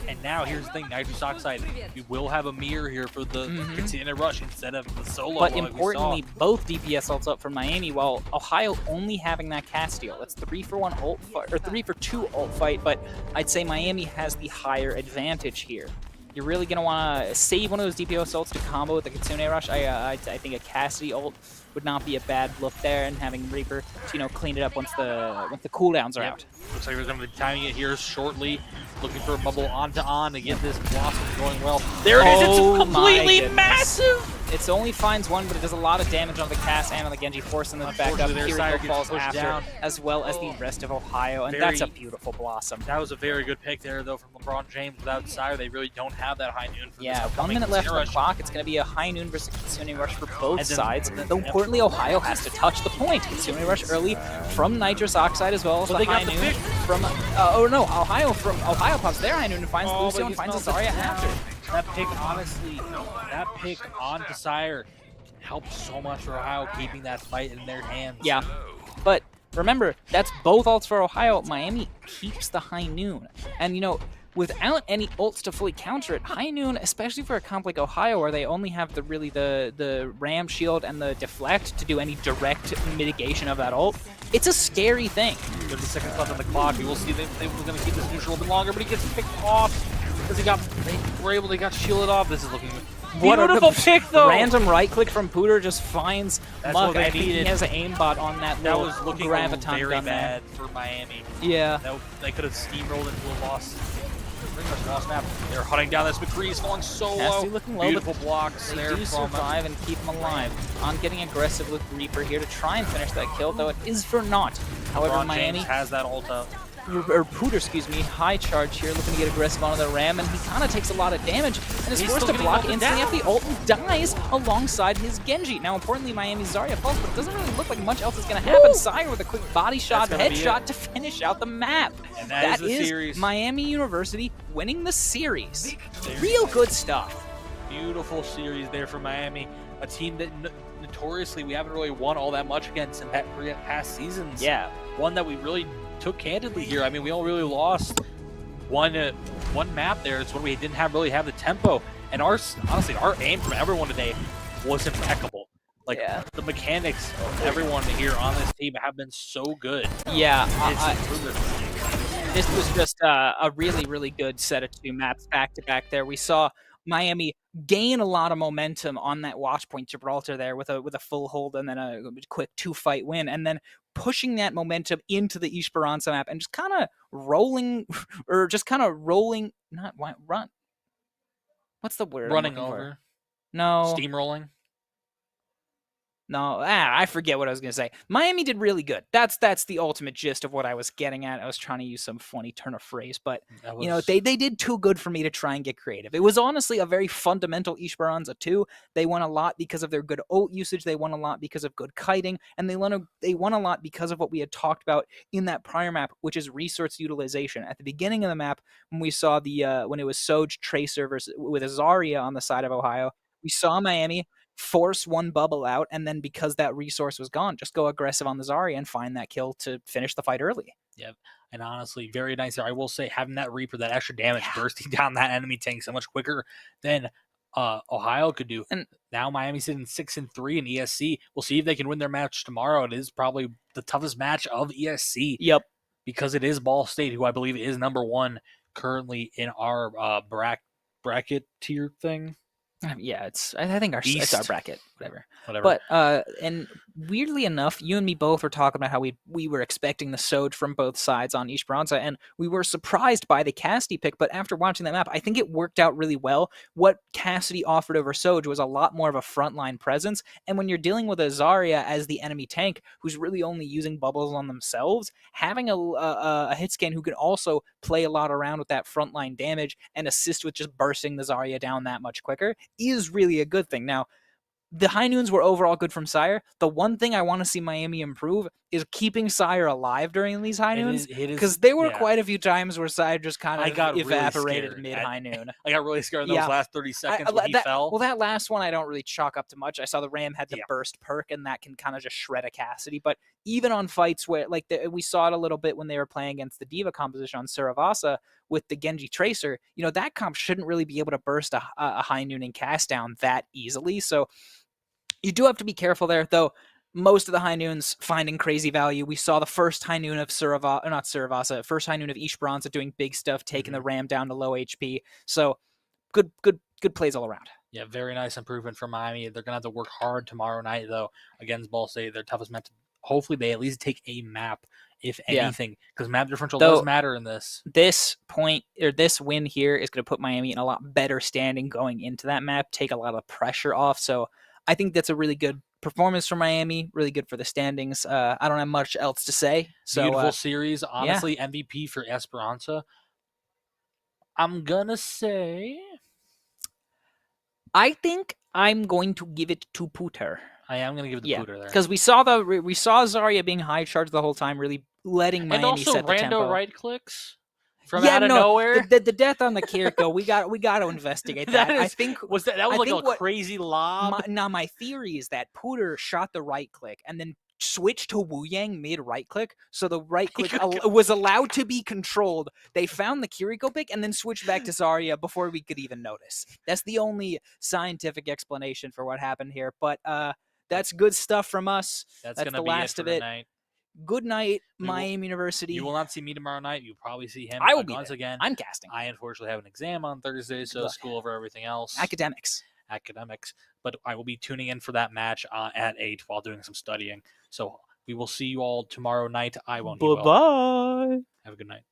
And now here's the thing, Nitrous Oxide, we will have a mirror here for the Kitsune rush instead of the solo. But importantly, both DPS ults up from Miami, while Ohio only having that cast steal. It's 3-for-1 ult fight, or 3-for-2 ult fight, but I'd say Miami has the higher advantage here. You're really going to want to save one of those DPS ults to combo with the Kitsune rush. I think a Cassidy ult would not be a bad look there, and having Reaper to, clean it up once the cooldowns are out. Looks like we're going to be timing it here shortly. Looking for a bubble on to get this Blossom going well. There it is! It's completely massive! It only finds one, but it does a lot of damage on the cast and on the Genji, forcing them back up. Kiriko falls after, down, as well as the rest of Ohio, and that's a beautiful Blossom. That was a very good pick there, though, from LeBron James. Without Sire, they really don't have that high noon for this. 1 minute left on the clock. It's going to be a high noon versus Kitsune rush for both sides. Though importantly, Ohio has to touch the point. Kitsune rush early from Nitrous Oxide, as well as the high noon from. Ohio pops their high noon and finds Lucio and finds Zarya after. That pick, honestly, that pick on Sire helped so much for Ohio, keeping that fight in their hands. Yeah, but remember, that's both ults for Ohio. Miami keeps the high noon. And, without any ults to fully counter it, high noon, especially for a comp like Ohio, where they only have the ram shield and the deflect to do any direct mitigation of that ult, it's a scary thing. 30 seconds left on the clock. We will see if they were going to keep this neutral a bit longer, but he gets picked off because they got shielded off. This is looking beautiful pick, though. Random right click from Pooter just finds Mug. I think he needed. has an aimbot on that. That was looking graviton very gun bad there. for Miami. Yeah. They could have steamrolled into a loss. Pretty much lost map. They're hunting down this. McCree's falling so low. Looking low. Beautiful blocks they there. Do survive and keep him alive. On getting aggressive with Reaper here to try and finish that kill, though it is for naught. However, Miami James has that ult up. Or Pooter, excuse me, high charge here, looking to get aggressive onto the ram, and he kind of takes a lot of damage and is forced to block instantly after the ult and dies alongside his Genji. Now, importantly, Miami's Zarya falls, but it doesn't really look like much else is going to happen. Sire with a quick body shot, headshot to finish out the map. And that is series. Miami University winning the series. Real good stuff. Beautiful series there for Miami, a team that notoriously we haven't really won all that much against in past seasons. Yeah. One that we really took candidly here. I mean, we all really lost one map there. It's when we didn't really have the tempo, and honestly our aim from everyone today was impeccable. Like the mechanics of everyone here on this team have been so good. Yeah, this was just a really, really good set of 2 maps back to back. There we saw Miami gain a lot of momentum on that watch point Gibraltar there with a full hold and then a quick 2-fight win, and then pushing that momentum into the Esperanza map and just kind of rolling, not run. What's the word? Running over. No. Steamrolling. No, I forget what I was going to say. Miami did really good. That's the ultimate gist of what I was getting at. I was trying to use some funny turn of phrase, but they did too good for me to try and get creative. It was honestly a very fundamental Esperanza too. They won a lot because of their good ult usage. They won a lot because of good kiting, and they won a lot because of what we had talked about in that prior map, which is resource utilization. At the beginning of the map, when we saw when it was Soj Tracer with a Zarya on the side of Ohio, we saw Miami force one bubble out, and then because that resource was gone, just go aggressive on the Zarya and find that kill to finish the fight early. Yeah, And honestly, very nice there. I will say, having that Reaper, that extra damage, Yeah. bursting down that enemy tank so much quicker than Ohio could do. And now Miami's sitting 6-3 in ESC. We'll see if they can win their match tomorrow. It is probably the toughest match of ESC. Yep. Because it is Ball State, who I believe is number one currently in our bracket tier thing. Yeah, I think it's our bracket, whatever. But and weirdly enough, you and me both were talking about how we were expecting the Soj from both sides on Esperanza, and we were surprised by the Cassidy pick. But after watching that map, I think it worked out really well. What Cassidy offered over Soj was a lot more of a frontline presence, and when you're dealing with a Zarya as the enemy tank, who's really only using bubbles on themselves, having a hit scan who can also play a lot around with that frontline damage and assist with just bursting the Zarya down that much quicker is really a good thing. Now, the high noons were overall good from Sire. The one thing I want to see Miami improve is keeping Sire alive during these high noons, because there were quite a few times where Sire just kind of evaporated really mid-high noon. I got really scared in those last 30 seconds when he fell. Well, that last one I don't really chalk up to much. I saw the Ram had the burst perk, and that can kind of just shred a Cassidy. But even on fights where, like, we saw it a little bit when they were playing against the Diva composition on Suravasa with the Genji Tracer, that comp shouldn't really be able to burst a high nooning cast down that easily. So you do have to be careful there, though. Most of the high noons finding crazy value. We saw the first high noon of first high noon of Esperanza doing big stuff, taking the Ram down to low HP. So good plays all around. Yeah, very nice improvement for Miami. They're gonna have to work hard tomorrow night, though, against Ball State. Their toughest match. Hopefully, they at least take a map, if anything, because map differential does matter in this. This win here is going to put Miami in a lot better standing going into that map, take a lot of pressure off. So I think that's a really good performance for Miami, really good for the standings. I don't have much else to say. So, beautiful series. Honestly, MVP for Esperanza. I'm going to say... I think I'm going to give it to Puter. I am going to give it to Puter there. Because we saw Zarya being high charged the whole time, really letting Miami set the tempo. And also rando right clicks from out of nowhere. The death on the Kiriko, we got to investigate that. I think that was like a crazy lob. My theory is that Puter shot the right click and then switched to Wu Yang mid right click, so the right click was allowed to be controlled. They found the Kiriko pick and then switched back to Zarya before we could even notice. That's the only scientific explanation for what happened here. But that's good stuff from us. That's the last of it. Tonight. Good night, Miami University. You will not see me tomorrow night. You'll probably see him once again. I'm casting. I unfortunately have an exam on Thursday, so school over everything else. Academics. But I will be tuning in for that match at 8 while doing some studying. So we will see you all tomorrow night. I won't. Bye-bye. Have a good night.